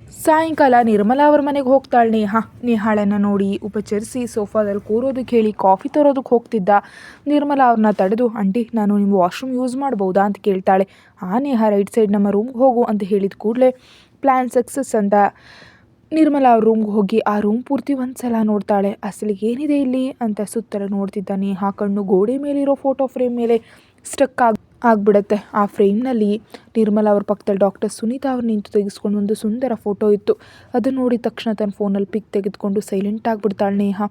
ಸಾಯಂಕಾಲ ನಿರ್ಮಲಾ ಅವ್ರ ಮನೆಗೆ ಹೋಗ್ತಾಳೆ ನೇಹಾಳನ್ನು ನೋಡಿ ಉಪಚರಿಸಿ ಸೋಫಾದಲ್ಲಿ ಕೂರೋದಕ್ಕೆ ಹೇಳಿ ಕಾಫಿ ತರೋದಕ್ಕೆ ಹೋಗ್ತಿದ್ದ. ನಿರ್ಮಲಾ ಅವ್ರನ್ನ ತಡೆದು, ಆಂಟಿ ನಾನು ನಿಮ್ಮ ವಾಶ್ರೂಮ್ ಯೂಸ್ ಮಾಡ್ಬೋದಾ ಅಂತ ಕೇಳ್ತಾಳೆ. ನೇಹಾ ರೈಟ್ ಸೈಡ್ ನಮ್ಮ ರೂಮ್ಗೆ ಹೋಗು ಅಂತ ಹೇಳಿದ ಕೂಡಲೇ ಪ್ಲ್ಯಾನ್ ಸಕ್ಸಸ್ ಅಂತ ನಿರ್ಮಲಾ ಅವ್ರ ರೂಮ್ಗೆ ಹೋಗಿ ಆ ರೂಮ್ ಪೂರ್ತಿ ಒಂದು ಸಲ ನೋಡ್ತಾಳೆ. ಅಸಲಿಗೆ ಏನಿದೆ ಇಲ್ಲಿ ಅಂತ ಸುತ್ತಲ ನೋಡ್ತಿದ್ದ ನೇಹಾ ಕಣ್ಣು ಗೋಡೆ ಮೇಲಿರೋ ಫೋಟೋ ಫ್ರೇಮ್ ಮೇಲೆ ಸ್ಟಕ್ ಆಗಿಬಿಡುತ್ತೆ. ಆ ಫ್ರೇಮ್ನಲ್ಲಿ ನಿರ್ಮಲಾ ಅವ್ರ ಪಕ್ಕದಲ್ಲಿ ಡಾಕ್ಟರ್ ಸುನೀತಾ ಅವ್ರು ನಿಂತು ತೆಗೆಸ್ಕೊಂಡು ಒಂದು ಸುಂದರ ಫೋಟೋ ಇತ್ತು. ಅದನ್ನು ನೋಡಿದ ತಕ್ಷಣ ತನ್ನ ಫೋನಲ್ಲಿ ಪಿಕ್ ತೆಗೆದುಕೊಂಡು ಸೈಲೆಂಟ್ ಆಗಿಬಿಡ್ತಾಳೆ ನೇಹಾ.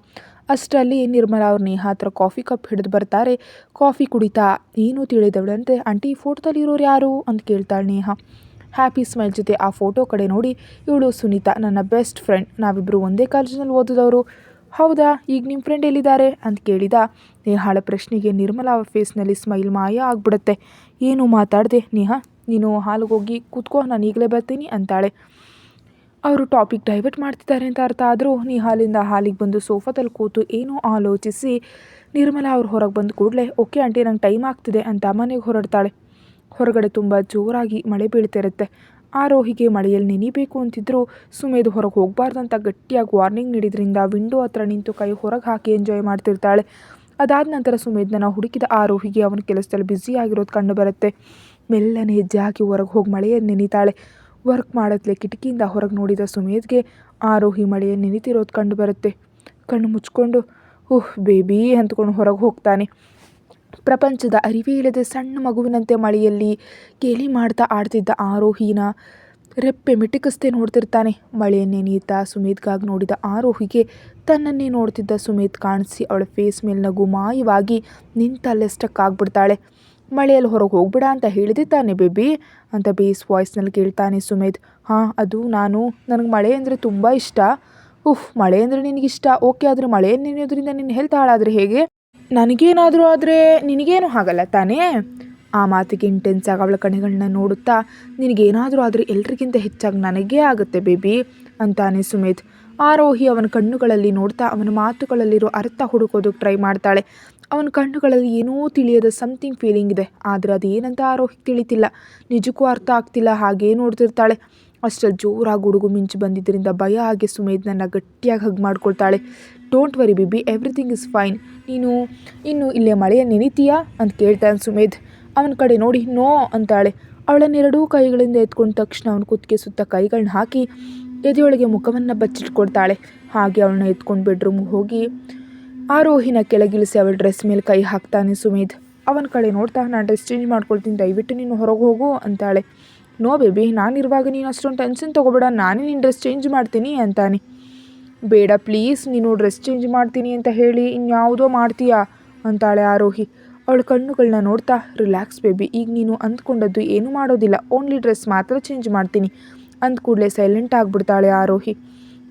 ಅಷ್ಟರಲ್ಲಿ ನಿರ್ಮಲಾ ಅವ್ರು ನೇಹಾ ಹತ್ರ ಕಾಫಿ ಕಪ್ ಹಿಡಿದು ಬರ್ತಾರೆ. ಕಾಫಿ ಕುಡಿತಾ ಏನೂ ತಿಳಿದವಳಂತೆ, ಆಂಟಿ ಈ ಫೋಟೋದಲ್ಲಿ ಇರೋರು ಯಾರು ಅಂತ ಕೇಳ್ತಾಳೆ ನೇಹಾ. ಹ್ಯಾಪಿ ಸ್ಮೈಲ್ ಜೊತೆ ಆ ಫೋಟೋ ಕಡೆ ನೋಡಿ, ಇವಳು ಸುನೀತಾ, ನನ್ನ ಬೆಸ್ಟ್ ಫ್ರೆಂಡ್, ನಾವಿಬ್ಬರು ಒಂದೇ ಕಾಲೇಜಿನಲ್ಲಿ ಓದಿದವರು. ಹೌದಾ, ಈಗ ನಿಮ್ಮ ಫ್ರೆಂಡ್ ಎಲ್ಲಿದ್ದಾರೆ ಅಂತ ಕೇಳಿದ ನೇಹಾಳ ಪ್ರಶ್ನೆಗೆ ನಿರ್ಮಲಾ ಅವ್ರ ಫೇಸ್ನಲ್ಲಿ ಸ್ಮೈಲ್ ಮಾಯ ಆಗಿಬಿಡುತ್ತೆ. ಏನು ಮಾತಾಡಿದೆ ನೇಹಾ, ನೀನು ಹಾಲಿಗೆ ಹೋಗಿ ಕೂತ್ಕೋ, ನಾನು ಈಗಲೇ ಬರ್ತೀನಿ ಅಂತಾಳೆ. ಅವರು ಟಾಪಿಕ್ ಡೈವರ್ಟ್ ಮಾಡ್ತಿದ್ದಾರೆ ಅಂತ ಅರ್ಥ ಆದರೂ ನೇಹಾಲಿಂದ ಹಾಲಿಗೆ ಬಂದು ಸೋಫಾದಲ್ಲಿ ಕೂತು ಏನೋ ಆಲೋಚಿಸಿ ನಿರ್ಮಲಾ ಅವ್ರು ಹೊರಗೆ ಬಂದ ಕೂಡಲೇ, ಓಕೆ ಆಂಟಿ ನಂಗೆ ಟೈಮ್ ಆಗ್ತಿದೆ ಅಂತ ಮನೆಗೆ ಹೊರಡ್ತಾಳೆ. ಹೊರಗಡೆ ತುಂಬ ಜೋರಾಗಿ ಮಳೆ ಬೀಳ್ತಿರುತ್ತೆ. ಆರೋಹಿಗೆ ಮಳೆಯಲ್ಲಿ ನೆನಿಬೇಕು ಅಂತಿದ್ರು ಸುಮೇಧ್ ಹೊರಗೆ ಹೋಗಬಾರ್ದಂತ ಗಟ್ಟಿಯಾಗಿ ವಾರ್ನಿಂಗ್ ನೀಡಿದ್ರಿಂದ ವಿಂಡೋ ಹತ್ರ ನಿಂತು ಕೈ ಹೊರಗೆ ಹಾಕಿ ಎಂಜಾಯ್ ಮಾಡ್ತಿರ್ತಾಳೆ. ಅದಾದ ನಂತರ ಸುಮೇಧ್ನ ಹುಡುಕಿದ ಆರೋಹಿಗೆ ಅವನ ಕೆಲಸದಲ್ಲಿ ಬ್ಯುಸಿ ಆಗಿರೋದು ಕಂಡು ಬರುತ್ತೆ. ಮೆಲ್ಲನೆ ಹೆಜ್ಜೆ ಹಾಕಿ ಹೊರಗೆ ಹೋಗಿ ಮಳೆಯಲ್ಲಿ ನೆನಿತಾಳೆ. ವರ್ಕ್ ಮಾಡತ್ಲೆ ಕಿಟಕಿಯಿಂದ ಹೊರಗೆ ನೋಡಿದ ಸುಮೇಧ್ಗೆ ಆರೋಹಿ ಮಳೆಯಲ್ಲಿ ನೆನಿತಿರೋದು ಕಂಡು ಬರುತ್ತೆ. ಕಣ್ಣು ಮುಚ್ಕೊಂಡು ಬೇಬಿ ಅಂದ್ಕೊಂಡು ಹೊರಗೆ ಹೋಗ್ತಾನೆ. ಪ್ರಪಂಚದ ಅರಿವೇ ಇಲ್ಲದೆ ಸಣ್ಣ ಮಗುವಿನಂತೆ ಮಳೆಯಲ್ಲಿ ಗೇಲಿ ಮಾಡ್ತಾ ಆಡ್ತಿದ್ದ ಆರೋಹಿನ ರೆಪ್ಪೆ ಮಿಟಿಕಿಸ್ದೆ ನೋಡ್ತಿರ್ತಾನೆ. ಮಳೆಯನ್ನೇ ನೆನೆಯುತ್ತಾ ಸುಮೇಧ್ಗಾಗಿ ನೋಡಿದ ಆರೋಹಿಗೆ ತನ್ನನ್ನೇ ನೋಡ್ತಿದ್ದ ಸುಮೇಧ್ ಕಾಣಿಸಿ ಅವಳ ಫೇಸ್ ಮೇಲೆ ನಗು ಮಾಯವಾಗಿ ನಿಂತಲ್ಲೇ ಸ್ಟಕ್ ಆಗಿಬಿಡ್ತಾಳೆ. ಮಳೆಯಲ್ಲಿ ಹೊರಗೆ ಹೋಗ್ಬಿಡ ಅಂತ ಹೇಳಿದೆ ತಾನೆ ಬೇಬಿ ಅಂತ ಬೇಸ್ ವಾಯ್ಸ್ನಲ್ಲಿ ಕೇಳ್ತಾನೆ ಸುಮೇಧ್. ಅದು ನನಗೆ ಮಳೆ ಅಂದರೆ ತುಂಬ ಇಷ್ಟ. ಮಳೆ ಅಂದರೆ ನಿನಗಿಷ್ಟ ಓಕೆ, ಆದರೆ ಮಳೆಯಲ್ಲಿ ನೆನೆಯೋದ್ರಿಂದ ನಿನ್ನ ಹೆಲ್ತ್ ಹಾಳಾದರೆ ಹೇಗೆ? ನನಗೇನಾದರೂ ಆದರೆ ನಿನಗೇನು ಆಗಲ್ಲ ತಾನೇ? ಆ ಮಾತಿಗೆ ಇಂಟೆನ್ಸ್ ಆಗಿ ಅವಳ ಕಣ್ಣುಗಳನ್ನ ನೋಡುತ್ತಾ, ನಿನಗೇನಾದರೂ ಆದರೆ ಎಲ್ರಿಗಿಂತ ಹೆಚ್ಚಾಗಿ ನನಗೇ ಆಗುತ್ತೆ ಬೇಬಿ ಅಂತಾನೆ ಸುಮೇಧ್. ಆರೋಹಿ ಅವನ ಕಣ್ಣುಗಳಲ್ಲಿ ನೋಡ್ತಾ ಅವನ ಮಾತುಗಳಲ್ಲಿರೋ ಅರ್ಥ ಹುಡುಕೋದಕ್ಕೆ ಟ್ರೈ ಮಾಡ್ತಾಳೆ. ಅವನ ಕಣ್ಣುಗಳಲ್ಲಿ ಏನೂ ತಿಳಿಯದ ಸಮಥಿಂಗ್ ಫೀಲಿಂಗ್ ಇದೆ, ಆದರೆ ಅದೇನಂತ ಆರೋಹಿಗೆ ತಿಳಿತಿಲ್ಲ. ನಿಜಕ್ಕೂ ಅರ್ಥ ಆಗ್ತಿಲ್ಲ, ಹಾಗೇ ನೋಡ್ತಿರ್ತಾಳೆ. ಅಷ್ಟರಲ್ಲಿ ಜೋರಾಗಿ ಗುಡುಗು ಮಿಂಚು ಬಂದಿದ್ದರಿಂದ ಭಯ ಆಗಿ ಸುಮೇಧ್ನನ್ನು ಗಟ್ಟಿಯಾಗಿ ಹಗ್ ಮಾಡ್ಕೊಳ್ತಾಳೆ. Don't worry baby, everything is fine. ನೀನು ಇನ್ನು ಇಲ್ಲೇ ಮಳೆಯನ್ನು ನೆನಿತೀಯಾ ಅಂತ ಕೇಳ್ತಾನೆ ಸುಮೇಧ್. ಅವನ ಕಡೆ ನೋಡಿ ನೋ ಅಂತಾಳೆ. ಅವಳನ್ನೆರಡೂ ಕೈಗಳಿಂದ ಎತ್ಕೊಂಡ ತಕ್ಷಣ ಅವನ ಕುತ್ತಿಗೆ ಸುತ್ತ ಕೈಗಳನ್ನ ಹಾಕಿ ಎದೆಯೊಳಗೆ ಮುಖವನ್ನು ಬಚ್ಚಿಟ್ಕೊಳ್ತಾಳೆ. ಹಾಗೆ ಅವಳನ್ನ ಎತ್ಕೊಂಡು ಬೆಡ್ರೂಮ್ಗೆ ಹೋಗಿ ಆರೋಹಿನ ಕೆಳಗಿಳಿಸಿ ಅವಳ ಡ್ರೆಸ್ ಮೇಲೆ ಕೈ ಹಾಕ್ತಾನೆ ಸುಮೇಧ್. ಅವನ ಕಡೆ ನೋಡ್ತಾ, ನಾನು ಡ್ರೆಸ್ ಚೇಂಜ್ ಮಾಡ್ಕೊಳ್ತೀನಿ, ದಯವಿಟ್ಟು ನೀನು ಹೊರಗೆ ಹೋಗು ಅಂತಾಳೆ. ನೋ ಬೇಬಿ, ನಾನಿರುವಾಗ ನೀನು ಅಷ್ಟೊಂದು ಟೆನ್ಷನ್ ತೊಗೋಬೇಡ, ನಾನೇ ನಿನ್ನ ಡ್ರೆಸ್ ಚೇಂಜ್ ಮಾಡ್ತೀನಿ ಅಂತಾನೆ. ಬೇಡ ಪ್ಲೀಸ್, ನೀನು ಡ್ರೆಸ್ ಚೇಂಜ್ ಮಾಡ್ತೀನಿ ಅಂತ ಹೇಳಿ ಇನ್ಯಾವುದೋ ಮಾಡ್ತೀಯಾ ಅಂತಾಳೆ ಆರೋಹಿ. ಅವಳ ಕಣ್ಣುಗಳನ್ನ ನೋಡ್ತಾ, ರಿಲ್ಯಾಕ್ಸ್ ಬೇಬಿ, ಈಗ ನೀನು ಅಂದ್ಕೊಂಡದ್ದು ಏನೂ ಮಾಡೋದಿಲ್ಲ, ಓನ್ಲಿ ಡ್ರೆಸ್ ಮಾತ್ರ ಚೇಂಜ್ ಮಾಡ್ತೀನಿ ಅಂದ ಕೂಡಲೇ ಸೈಲೆಂಟ್ ಆಗಿಬಿಡ್ತಾಳೆ ಆರೋಹಿ.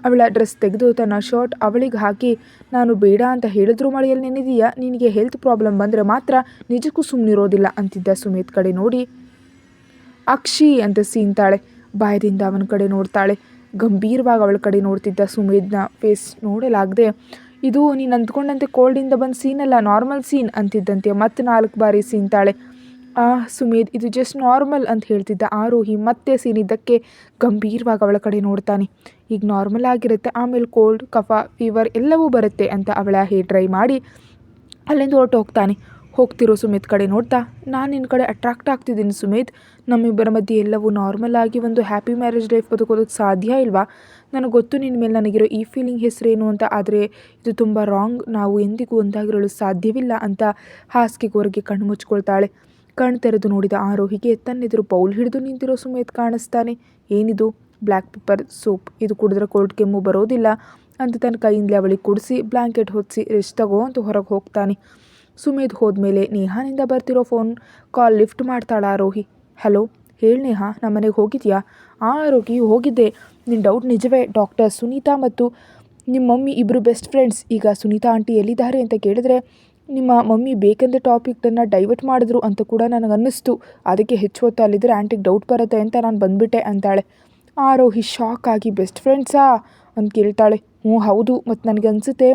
ಅವಳ ಡ್ರೆಸ್ ತೆಗೆದು ತನ್ನ ಶರ್ಟ್ ಅವಳಿಗೆ ಹಾಕಿ, ನಾನು ಬೇಡ ಅಂತ ಹೇಳಿದ್ರು ಮಳೆಯಲ್ಲಿ ನೆನೆದೀಯಾ, ನಿನಗೆ ಹೆಲ್ತ್ ಪ್ರಾಬ್ಲಮ್ ಬಂದರೆ ಮಾತ್ರ ನಿಜಕ್ಕೂ ಸುಮ್ಮನಿರೋದಿಲ್ಲ ಅಂತಿದ್ದ ಸುಮೇಧ್ ಕಡೆ ನೋಡಿ ಅಕ್ಷಿ ಅಂತ ಸೀನ್ತಾಳೆ. ಬಾಯದಿಂದ ಅವನ ಕಡೆ ನೋಡ್ತಾಳೆ. ಗಂಭೀರವಾಗಿ ಅವಳ ಕಡೆ ನೋಡ್ತಿದ್ದ ಸುಮೇಧ್ನ ಫೇಸ್ ನೋಡಲಾಗದೆ, ಇದು ನೀನು ಅಂದ್ಕೊಂಡಂತೆ ಕೋಲ್ಡಿಂದ ಬಂದ ಸೀನಲ್ಲ, ನಾರ್ಮಲ್ ಸೀನ್ ಅಂತಿದ್ದಂತೆ ಮತ್ತೆ 4 ಬಾರಿ ಸೀನ್ತಾಳೆ. ಸುಮೇಧ್, ಇದು ಜಸ್ಟ್ ನಾರ್ಮಲ್ ಅಂತ ಹೇಳ್ತಿದ್ದ ಆರೋಹಿ ಮತ್ತೆ ಸೀನಿದ್ದಕ್ಕೆ ಗಂಭೀರವಾಗಿ ಅವಳ ಕಡೆ ನೋಡ್ತಾನೆ. ಈಗ ನಾರ್ಮಲ್ ಆಗಿರುತ್ತೆ, ಆಮೇಲೆ ಕೋಲ್ಡ್, ಕಫ, ಫೀವರ್ ಎಲ್ಲವೂ ಬರುತ್ತೆ ಅಂತ ಅವಳ ಹೇರ್ ಡ್ರೈ ಮಾಡಿ ಅಲ್ಲಿಂದ ಹೋಗ್ತಾನೆ. ಹೋಗ್ತಿರೋ ಸುಮೇಧ್ ಕಡೆ ನೋಡ್ತಾ, ನಾನು ನಿನ್ನ ಕಡೆ ಅಟ್ರಾಕ್ಟ್ ಆಗ್ತಿದ್ದೀನಿ ಸುಮೇಧ್, ನಮ್ಮಿಬ್ಬರ ಮಧ್ಯೆ ಎಲ್ಲವೂ ನಾರ್ಮಲ್ ಆಗಿ ಒಂದು ಹ್ಯಾಪಿ ಮ್ಯಾರೇಜ್ ಲೈಫ್ ಬದುಕೋದಕ್ಕೆ ಸಾಧ್ಯ ಇಲ್ವಾ? ನನಗೆ ಗೊತ್ತು ನಿನ್ನ ಮೇಲೆ ನನಗಿರೋ ಈ ಫೀಲಿಂಗ್ ಹೆಸರೇನು ಅಂತ, ಆದರೆ ಇದು ತುಂಬ ರಾಂಗ್, ನಾವು ಎಂದಿಗೂ ಒಂದಾಗಿರಲು ಸಾಧ್ಯವಿಲ್ಲ ಅಂತ ಹಾಸಿಗೆಗೋರಿಗೆ ಕಣ್ಣು ಮುಚ್ಕೊಳ್ತಾಳೆ. ಕಣ್ಣು ತೆರೆದು ನೋಡಿದ ಆರೋಹಿಗೆ ತನ್ನೆದುರು ಬೌಲ್ ಹಿಡಿದು ನಿಂತಿರೋ ಸುಮೇಧ್ ಕಾಣಿಸ್ತಾನೆ. ಏನಿದು? ಬ್ಲ್ಯಾಕ್ ಪೆಪ್ಪರ್ ಸೂಪ್, ಇದು ಕುಡಿದ್ರೆ ಕೋಲ್ಡ್ ಕೆಮ್ಮು ಬರೋದಿಲ್ಲ ಅಂತ ತನ್ನ ಕೈಯಿಂದಲೇ ಅವಳಿಗೆ ಕುಡಿಸಿ ಬ್ಲ್ಯಾಂಕೆಟ್ ಹೊದಿಸಿ ರೆಸ್ಟ್ ತಗೋ ಅಂತ ಹೊರಗೆ ಹೋಗ್ತಾನೆ. ಸುಮೇಧ್ ಹೋದ್ಮೇಲೆ ನೇಹಾನಿಂದ ಬರ್ತಿರೋ ಫೋನ್ ಕಾಲ್ ಲಿಫ್ಟ್ ಮಾಡ್ತಾಳೆ ಆರೋಹಿ. ಹಲೋ, ಹೇಳಿ ನೇಹಾ, ನಮ್ಮ ಮನೆಗೆ ಹೋಗಿದ್ಯಾ? ಆರೋಹಿ, ಹೋಗಿದ್ದೆ. ನಿನ್ನ ಡೌಟ್ ನಿಜವೇ, ಡಾಕ್ಟರ್ ಸುನೀತಾ ಮತ್ತು ನಿಮ್ಮ ಮಮ್ಮಿ ಇಬ್ಬರು ಬೆಸ್ಟ್ ಫ್ರೆಂಡ್ಸ್. ಈಗ ಸುನೀತಾ ಆಂಟಿ ಎಲ್ಲಿದ್ದಾರೆ ಅಂತ ಕೇಳಿದ್ರೆ ನಿಮ್ಮ ಮಮ್ಮಿ ಬೇಕೆಂದರೆ ಟಾಪಿಕ್ನ ಡೈವರ್ಟ್ ಮಾಡಿದ್ರು ಅಂತ ಕೂಡ ನನಗೆ ಅನ್ನಿಸ್ತು, ಅದಕ್ಕೆ ಹೆಚ್ಚು ಹೊತ್ತು ಅಲ್ಲಿದ್ದರೆ ಆಂಟಿಗೆ ಡೌಟ್ ಬರುತ್ತೆ ಅಂತ ನಾನು ಬಂದುಬಿಟ್ಟೆ ಅಂತಾಳೆ. ಆರೋಹಿ ಶಾಕ್ ಆಗಿ, ಬೆಸ್ಟ್ ಫ್ರೆಂಡ್ಸಾ ಅಂತ ಕೇಳ್ತಾಳೆ. ಹೌದು, ಮತ್ತು ನನಗನ್ಸುತ್ತೆ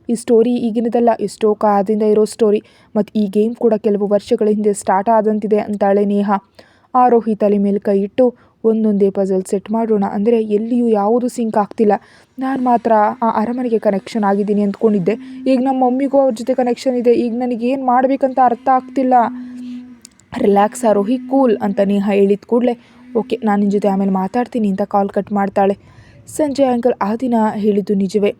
ಈ ಸ್ಟೋರಿ ಈಗಿನದಲ್ಲ, ಎಷ್ಟೋ ಕಾಲದಿಂದ ಇರೋ ಸ್ಟೋರಿ, ಮತ್ತು ಈ ಗೇಮ್ ಕೂಡ ಕೆಲವು ವರ್ಷಗಳ ಹಿಂದೆ ಸ್ಟಾರ್ಟ್ ಆದಂತಿದೆ ಅಂತಾಳೆ ನೇಹಾ. ಆರೋಹಿ ತಲೆ ಮೇಲೆ ಕೈ ಇಟ್ಟು, ಒಂದೊಂದೇ ಪಜಲ್ ಸೆಟ್ ಮಾಡೋಣ ಅಂದರೆ ಎಲ್ಲಿಯೂ ಯಾವುದು ಸಿಂಕ್ ಆಗ್ತಿಲ್ಲ. ನಾನು ಮಾತ್ರ ಆ ಅರಮನೆಗೆ ಕನೆಕ್ಷನ್ ಆಗಿದ್ದೀನಿ ಅಂದ್ಕೊಂಡಿದ್ದೆ. ಈಗ ನಮ್ಮ ಮಮ್ಮಿಗೂ ಅವ್ರ ಜೊತೆ ಕನೆಕ್ಷನ್ ಇದೆ. ಈಗ ನನಗೇನು ಮಾಡಬೇಕಂತ ಅರ್ಥ ಆಗ್ತಿಲ್ಲ. ರಿಲ್ಯಾಕ್ಸ್ ಆರೋಹಿ, ಕೂಲ್ ಅಂತ ನೇಹಾ ಹೇಳಿದ ಕೂಡಲೇ ಓಕೆ, ನಾನು ನಿನ್ನ ಜೊತೆ ಆಮೇಲೆ ಮಾತಾಡ್ತೀನಿ ಅಂತ ಕಾಲ್ ಕಟ್ ಮಾಡ್ತಾಳೆ. ಸಂಜಯ್ ಅಂಕಲ್ ಆ ದಿನ ಹೇಳಿದ್ದು ನಿಜವೇ.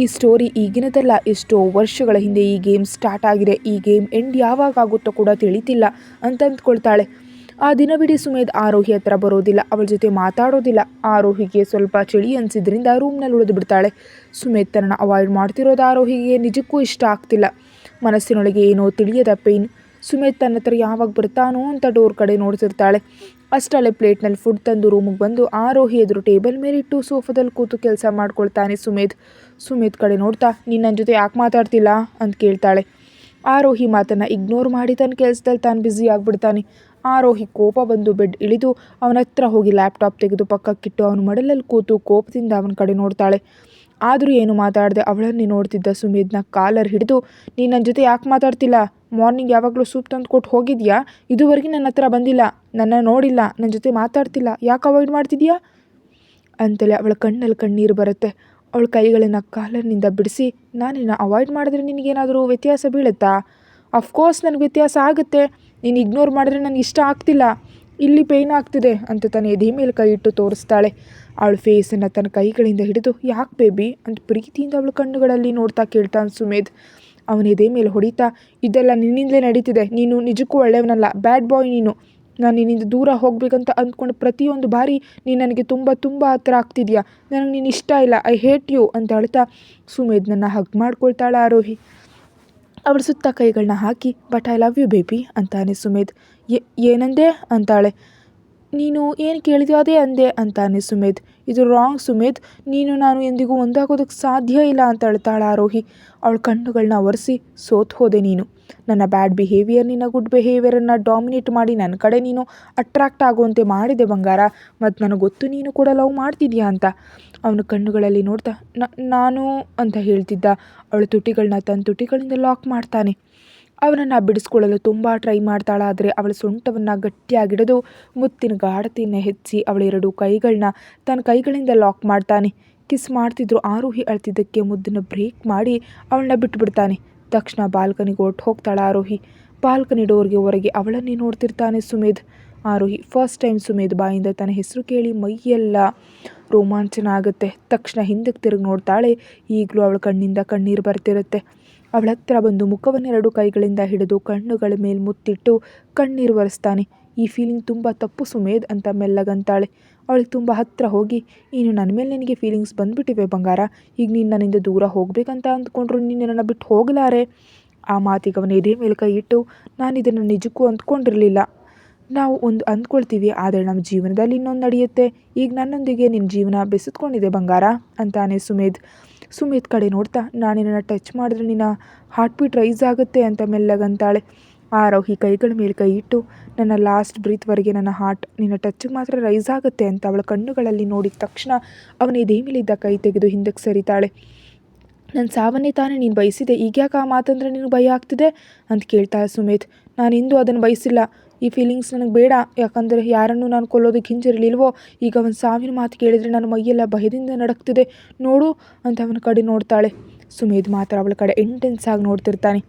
ಈ ಸ್ಟೋರಿ ಈಗಿನದಲ್ಲ, ಎಷ್ಟೋ ವರ್ಷಗಳ ಹಿಂದೆ ಈ ಗೇಮ್ ಸ್ಟಾರ್ಟ್ ಆಗಿದೆ. ಈ ಗೇಮ್ ಎಂಡ್ ಯಾವಾಗ ಆಗುತ್ತೋ ಕೂಡ ತಿಳಿತಿಲ್ಲ ಅಂತ ಅಂದ್ಕೊಳ್ತಾಳೆ. ಆ ದಿನವಿಡೀ ಸುಮೇಧ್ ಆರೋಹಿ ಹತ್ರ ಬರೋದಿಲ್ಲ, ಅವಳ ಜೊತೆ ಮಾತಾಡೋದಿಲ್ಲ. ಆರೋಹಿಗೆ ಸ್ವಲ್ಪ ಚಳಿ ಅನಿಸಿದ್ರಿಂದ ರೂಮ್ನಲ್ಲಿ ಉಳಿದು ಬಿಡ್ತಾಳೆ. ಸುಮೇಧ್ ತನ್ನನ್ನು ಅವಾಯ್ಡ್ ಮಾಡ್ತಿರೋದು ಆರೋಹಿಗೆ ನಿಜಕ್ಕೂ ಇಷ್ಟ ಆಗ್ತಿಲ್ಲ. ಮನಸ್ಸಿನೊಳಗೆ ಏನೋ ತಿಳಿಯದ ಪೇಯ್ನ್. ಸುಮೇಧ್ ತನ್ನ ಹತ್ರ ಯಾವಾಗ ಬರ್ತಾನೋ ಅಂತ ಡೋರ್ ಕಡೆ ನೋಡ್ತಿರ್ತಾಳೆ. ಅಷ್ಟರಲ್ಲೇ ಪ್ಲೇಟ್ನಲ್ಲಿ ಫುಡ್ ತಂದು ರೂಮಿಗೆ ಬಂದು ಆರೋಹಿ ಎದುರು ಟೇಬಲ್ ಮೇಲಿಟ್ಟು ಸೋಫಾದಲ್ಲಿ ಕೂತು ಕೆಲಸ ಮಾಡ್ಕೊಳ್ತಾನೆ ಸುಮೇಧ್ ಕಡೆ ನೋಡ್ತಾ, ನೀನು ನನ್ನ ಜೊತೆ ಯಾಕೆ ಮಾತಾಡ್ತಿಲ್ಲ ಅಂತ ಕೇಳ್ತಾಳೆ. ಆರೋಹಿ ಮಾತನ್ನು ಇಗ್ನೋರ್ ಮಾಡಿ ತನ್ನ ಕೆಲಸದಲ್ಲಿ ತಾನು ಬ್ಯುಸಿ ಆಗಿಬಿಡ್ತಾನೆ. ಆರೋಹಿ ಕೋಪ ಬಂದು ಬೆಡ್ ಇಳಿದು ಅವನ ಹತ್ರ ಹೋಗಿ ಲ್ಯಾಪ್ಟಾಪ್ ತೆಗೆದು ಪಕ್ಕಕ್ಕಿಟ್ಟು ಅವನ ಮಡಲಲ್ಲಿ ಕೂತು ಕೋಪದಿಂದ ಅವನ ಕಡೆ ನೋಡ್ತಾಳೆ. ಆದರೂ ಏನು ಮಾತಾಡದೆ ಅವಳನ್ನೇ ನೋಡ್ತಿದ್ದ ಸುಮೇಧ್ನ ಕಾಲರ್ ಹಿಡಿದು, ನೀನು ನನ್ನ ಜೊತೆ ಯಾಕೆ ಮಾತಾಡ್ತಿಲ್ಲ? ಮಾರ್ನಿಂಗ್ ಯಾವಾಗಲೂ ಸೂಪ್ ತಂದು ಕೊಟ್ಟು ಹೋಗಿದ್ಯಾ? ಇದುವರೆಗೆ ನನ್ನ ಹತ್ರ ಬಂದಿಲ್ಲ, ನನ್ನ ನೋಡಿಲ್ಲ, ನನ್ನ ಜೊತೆ ಮಾತಾಡ್ತಿಲ್ಲ, ಯಾಕೆ ಅವಾಯ್ಡ್ ಮಾಡ್ತಿದ್ಯಾ ಅಂತಲೇ ಅವಳ ಕಣ್ಣಲ್ಲಿ ಕಣ್ಣೀರು ಬರುತ್ತೆ. ಅವಳ ಕೈಗಳನ್ನು ಕಾಲರ್ನಿಂದ ಬಿಡಿಸಿ, ನಾನಿನ್ನ ಅವಾಯ್ಡ್ ಮಾಡಿದ್ರೆ ನಿನಗೇನಾದರೂ ವ್ಯತ್ಯಾಸ ಬೀಳುತ್ತಾ? ಅಫ್ಕೋರ್ಸ್ ನನಗೆ ವ್ಯತ್ಯಾಸ ಆಗುತ್ತೆ. ನೀನು ಇಗ್ನೋರ್ ಮಾಡಿದ್ರೆ ನನಗೆ ಇಷ್ಟ ಆಗ್ತಿಲ್ಲ, ಇಲ್ಲಿ ಪೇಯ್ನ್ ಆಗ್ತಿದೆ ಅಂತ ತನ್ನ ಎದೆ ಮೇಲೆ ಕೈ ಇಟ್ಟು ತೋರಿಸ್ತಾಳೆ. ಅವಳ ಫೇಸನ್ನು ತನ್ನ ಕೈಗಳಿಂದ ಹಿಡಿದು, ಯಾಕೆ ಬೇಬಿ ಅಂತ ಪ್ರೀತಿಯಿಂದ ಅವಳ ಕಣ್ಣುಗಳಲ್ಲಿ ನೋಡ್ತಾ ಕೇಳ್ತಾನೆ ಸುಮೇಧ್. ಅವನ ಎದೆ ಮೇಲೆ ಹೊಡಿತಾ, ಇದೆಲ್ಲ ನಿನ್ನಿಂದಲೇ ನಡೀತಿದೆ, ನೀನು ನಿಜಕ್ಕೂ ಒಳ್ಳೆಯವನಲ್ಲ, ಬ್ಯಾಡ್ ಬಾಯ್ ನೀನು. ನಾನು ನಿನ್ನಿಂದ ದೂರ ಹೋಗಬೇಕಂತ ಅಂದ್ಕೊಂಡು ಪ್ರತಿಯೊಂದು ಬಾರಿ ನೀನು ನನಗೆ ತುಂಬ ತುಂಬ ಹತ್ರ ಆಗ್ತಿದ್ಯಾ. ನನಗೆ ನೀನು ಇಷ್ಟ ಇಲ್ಲ, ಐ ಹೇಟ್ ಯು ಅಂತ ಹೇಳ್ತಾ ಸುಮೇಧ್ನನ್ನು ಹಗ್ ಮಾಡ್ಕೊಳ್ತಾಳೆ ಆರೋಹಿ. ಅವಳ ಸುತ್ತ ಕೈಗಳನ್ನ ಹಾಕಿ, but I love you baby ಅಂತಾನೆ ಸುಮೇಧ್. ಏನಂದೆ ಅಂತಾಳೆ. ನೀನು ಏನು ಕೇಳಿದ್ಯೋ ಅದೇ ಅಂದೆ ಅಂತಾನೆ ಸುಮೇಧ್. ಇದು ರಾಂಗ್ ಸುಮೇಧ್, ನೀನು ನಾನು ಎಂದಿಗೂ ಒಂದಾಗೋದಕ್ಕೆ ಸಾಧ್ಯ ಇಲ್ಲ ಅಂತ ಹೇಳ್ತಾಳೆ ಆರೋಹಿ. ಅವಳ ಕಣ್ಣುಗಳನ್ನ ಒರೆಸಿ, ಸೋತ್ ಹೋದೆ ನೀನು. ನನ್ನ ಬ್ಯಾಡ್ ಬಿಹೇವಿಯರ್ ನಿನ್ನ ಗುಡ್ ಬಿಹೇವಿಯರನ್ನು ಡಾಮಿನೇಟ್ ಮಾಡಿ ನನ್ನ ಕಡೆ ನೀನು ಅಟ್ರಾಕ್ಟ್ ಆಗುವಂತೆ ಮಾಡಿದೆ ಬಂಗಾರ. ಮತ್ತು ನನಗೆ ಗೊತ್ತು ನೀನು ಕೂಡ ಲವ್ ಮಾಡ್ತಿದ್ಯಾ ಅಂತ. ಅವನ ಕಣ್ಣುಗಳಲ್ಲಿ ನೋಡ್ತಾ ನಾನು ಅಂತ ಹೇಳ್ತಿದ್ದ. ಅವಳ ತುಟಿಗಳನ್ನ ತನ್ನ ತುಟಿಗಳಿಂದ ಲಾಕ್ ಮಾಡ್ತಾನೆ. ಅವನನ್ನು ಬಿಡಿಸ್ಕೊಳ್ಳಲು ತುಂಬ ಟ್ರೈ ಮಾಡ್ತಾಳೆ. ಆದರೆ ಅವಳ ಸೊಂಟವನ್ನು ಗಟ್ಟಿಯಾಗಿಡಿದು ಮುತ್ತಿನ ಗಾಢತೆಯನ್ನು ಹೆಚ್ಚಿ ಅವಳ ಎರಡು ಕೈಗಳನ್ನ ತನ್ನ ಕೈಗಳಿಂದ ಲಾಕ್ ಮಾಡ್ತಾನೆ. ಕಿಸ್ ಮಾಡ್ತಿದ್ರು. ಆರೋಹಿ ಅಳ್ತಿದ್ದಕ್ಕೆ ಮುದ್ದನ್ನು ಬ್ರೇಕ್ ಮಾಡಿ ಅವಳನ್ನ ಬಿಟ್ಟುಬಿಡ್ತಾನೆ. ತಕ್ಷಣ ಬಾಲ್ಕನಿಗೆ ಹೊರಟು ಹೋಗ್ತಾಳೆ ಆರೋಹಿ. ಬಾಲ್ಕನಿ ಡೋರ್ಗೆ ಹೊರಗೆ ಅವಳನ್ನೇ ನೋಡ್ತಿರ್ತಾನೆ ಸುಮೇಧ್. ಆರೋಹಿ ಫಸ್ಟ್ ಟೈಮ್ ಸುಮೇಧ್ ಬಾಯಿಂದ ತನ್ನ ಹೆಸರು ಕೇಳಿ ಮೈಯೆಲ್ಲ ರೋಮಾಂಚನ ಆಗುತ್ತೆ. ತಕ್ಷಣ ಹಿಂದಕ್ಕೆ ತಿರುಗಿ ನೋಡ್ತಾಳೆ. ಈಗಲೂ ಅವಳ ಕಣ್ಣಿಂದ ಕಣ್ಣೀರು ಬರ್ತಿರುತ್ತೆ. ಅವಳ ಹತ್ರ ಬಂದು ಮುಖವನ್ನೆರಡು ಕೈಗಳಿಂದ ಹಿಡಿದು ಕಣ್ಣುಗಳ ಮೇಲೆ ಮುತ್ತಿಟ್ಟು ಕಣ್ಣೀರು ಒರೆಸ್ತಾನೆ. ಈ ಫೀಲಿಂಗ್ ತುಂಬ ತಪ್ಪು ಸುಮೇಧ್ ಅಂತ ಮೆಲ್ಲಗಂತಾಳೆ. ಅವಳಿಗೆ ತುಂಬ ಹತ್ತಿರ ಹೋಗಿ, ನೀನು ನನ್ನ ಮೇಲೆ ನಿನಗೆ ಫೀಲಿಂಗ್ಸ್ ಬಂದುಬಿಟ್ಟಿವೆ ಬಂಗಾರ. ಈಗ ನೀನು ನನ್ನಿಂದ ದೂರ ಹೋಗಬೇಕಂತ ಅಂದ್ಕೊಂಡ್ರು ನೀನು ನನ್ನ ಬಿಟ್ಟು ಹೋಗಲಾರೆ. ಆ ಮಾತಿಗೆ ಅವನ ಎದೆ ಮೇಲೆ ಕೈ ಇಟ್ಟು, ನಾನು ಇದನ್ನು ನಿಜಕ್ಕೂ ಅಂದ್ಕೊಂಡಿರಲಿಲ್ಲ. ನಾವು ಒಂದು ಅಂದ್ಕೊಳ್ತೀವಿ, ಆದರೆ ನಮ್ಮ ಜೀವನದಲ್ಲಿ ಇನ್ನೊಂದು ನಡೆಯುತ್ತೆ. ಈಗ ನನ್ನೊಂದಿಗೆ ನಿನ್ನ ಜೀವನ ಬೆಸೆದುಕೊಂಡಿದೆ ಬಂಗಾರ ಅಂತಾನೆ ಸುಮೇಧ್ ಕಡೆ ನೋಡ್ತಾ, ನಾನು ನಿನ್ನನ್ನು ಟಚ್ ಮಾಡಿದ್ರೆ ನಿನ್ನ ಹಾರ್ಟ್ ಬೀಟ್ ರೈಸ್ ಆಗುತ್ತೆ ಅಂತ ಮೆಲ್ಲಗಂತಾಳೆ. ಆರೋಹಿ ಕೈಗಳ ಮೇಲೆ ಕೈ ಇಟ್ಟು, ನನ್ನ ಲಾಸ್ಟ್ ಬ್ರೀತ್ವರೆಗೆ ನನ್ನ ಹಾರ್ಟ್ ನಿನ್ನ ಟಚ್ಗೆ ಮಾತ್ರ ರೈಸ್ ಆಗುತ್ತೆ ಅಂತ ಅವಳ ಕಣ್ಣುಗಳಲ್ಲಿ ನೋಡಿದ ತಕ್ಷಣ ಅವನ ಎದೆ ಮೇಲಿದ್ದ ಕೈ ತೆಗೆದು ಹಿಂದಕ್ಕೆ ಸರಿತಾಳೆ. ನನ್ನ ಸಾವನ್ನೇ ತಾನೇ ನೀನು ಬಯಸಿದೆ, ಈಗ ಯಾಕೆ ಆ ಮಾತಂದರೆ ನಿನಗೆ ಭಯ ಆಗ್ತಿದೆ ಅಂತ ಕೇಳ್ತಾಳೆ ಸುಮೇಧ್. ನಾನು ಇಂದು ಅದನ್ನು ಬಯಸಿಲ್ಲ. ಈ ಫೀಲಿಂಗ್ಸ್ ನನಗೆ ಬೇಡ. ಯಾಕಂದರೆ ಯಾರನ್ನು ನಾನು ಕೊಲ್ಲೋದಕ್ಕೆ ಹಿಂಜರಿಲಿಲ್ವೋ, ಈಗ ಅವನ ಸಾವಿನ ಮಾತು ಕೇಳಿದರೆ ನನ್ನ ಮೈಯೆಲ್ಲ ಭಯದಿಂದ ನಡಕ್ತಿದೆ ನೋಡು ಅಂತ ಅವನ ಕಡೆ ನೋಡ್ತಾಳೆ. ಸುಮೇಧ್ ಮಾತ್ರ ಅವಳ ಕಡೆ ಇಂಟೆನ್ಸ್ ಆಗಿ ನೋಡ್ತಿರ್ತಾನೆ.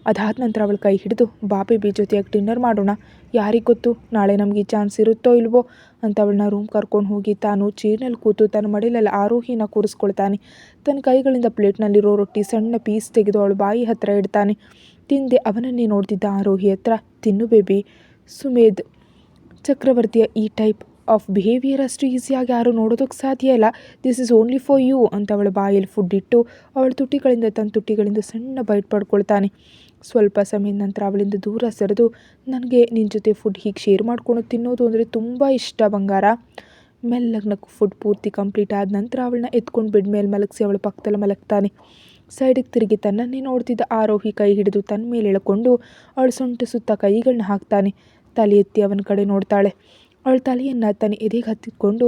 ಅದಾದ ನಂತರ ಅವಳ ಕೈ ಹಿಡಿದು, ಬಾ ಬೇಬಿ ಜೊತೆಯಾಗಿ ಡಿನ್ನರ್ ಮಾಡೋಣ. ಯಾರಿಗೆ ಗೊತ್ತು ನಾಳೆ ನಮಗೆ ಈ ಚಾನ್ಸ್ ಇರುತ್ತೋ ಇಲ್ವೋ ಅಂತ ಅವಳನ್ನ ರೂಮ್ ಕರ್ಕೊಂಡು ಹೋಗಿ ತಾನು ಚೇರ್ನಲ್ಲಿ ಕೂತು ತನ್ನ ಮಡಿಲಲ್ಲಿ ಆರೋಹಿನ ಕೂರಿಸ್ಕೊಳ್ತಾನೆ. ತನ್ನ ಕೈಗಳಿಂದ ಪ್ಲೇಟ್ನಲ್ಲಿರೋ ರೊಟ್ಟಿ ಸಣ್ಣ ಪೀಸ್ ತೆಗೆದು ಅವಳು ಬಾಯಿ ಹತ್ತಿರ ಇಡ್ತಾನೆ. ತಿಂದೆ ಅವನನ್ನೇ ನೋಡ್ತಿದ್ದ ಆರೋಹಿ ಹತ್ರ, ತಿನ್ನು ಬೇಬಿ. ಸುಮೇಧ್ ಚಕ್ರವರ್ತಿಯ ಈ ಟೈಪ್ ಆಫ್ ಬಿಹೇವಿಯರ್ ಅಷ್ಟು ಈಸಿಯಾಗಿ ಯಾರೂ ನೋಡೋದಕ್ಕೆ ಸಾಧ್ಯ ಇಲ್ಲ. This is only for you ಅಂತ ಅವಳ ಬಾಯಲ್ಲಿ ಫುಡ್ ಇಟ್ಟು ಅವಳ ತುಟಿಗಳಿಂದ ತನ್ನ ತುಟಿಗಳಿಂದ ಸಣ್ಣ ಬೈಟ್ ಪಡ್ಕೊಳ್ತಾನೆ. ಸ್ವಲ್ಪ ಸಮಯದ ನಂತರ ಅವಳಿಂದ ದೂರ ಸರಿದು, ನನಗೆ ನಿನ್ನ ಜೊತೆ ಫುಡ್ ಹೀಗೆ ಶೇರ್ ಮಾಡ್ಕೊಂಡು ತಿನ್ನೋದು ಅಂದರೆ ತುಂಬ ಇಷ್ಟ ಬಂಗಾರ. ಮೆಲ್ಲಗ್ನಕ್ಕೆ ಫುಡ್ ಪೂರ್ತಿ ಕಂಪ್ಲೀಟ್ ಆದ ನಂತರ ಅವಳನ್ನ ಎತ್ಕೊಂಡು ಬೆಡ್ ಮೇಲೆ ಮಲಗಿಸಿ ಅವಳ ಪಕ್ಕದಲ್ಲಿ ಮಲಗ್ತಾನೆ. ಸೈಡಿಗೆ ತಿರುಗಿ ತನ್ನನ್ನೇ ನೋಡ್ತಿದ್ದ ಆರೋಹಿ ಕೈ ಹಿಡಿದು ತನ್ನ ಮೇಲೆ ಎಳ್ಕೊಂಡು ಅವಳ ಸೊಂಟ ಸುತ್ತ ಕೈಗಳನ್ನ ಹಾಕ್ತಾನೆ. ತಲೆ ಎತ್ತಿ ಅವನ ಕಡೆ ನೋಡ್ತಾಳೆ. ಅವಳ ತಲೆಯನ್ನು ತನ್ನ ಎದೆಗೆ ಹತ್ತಿಕೊಂಡು,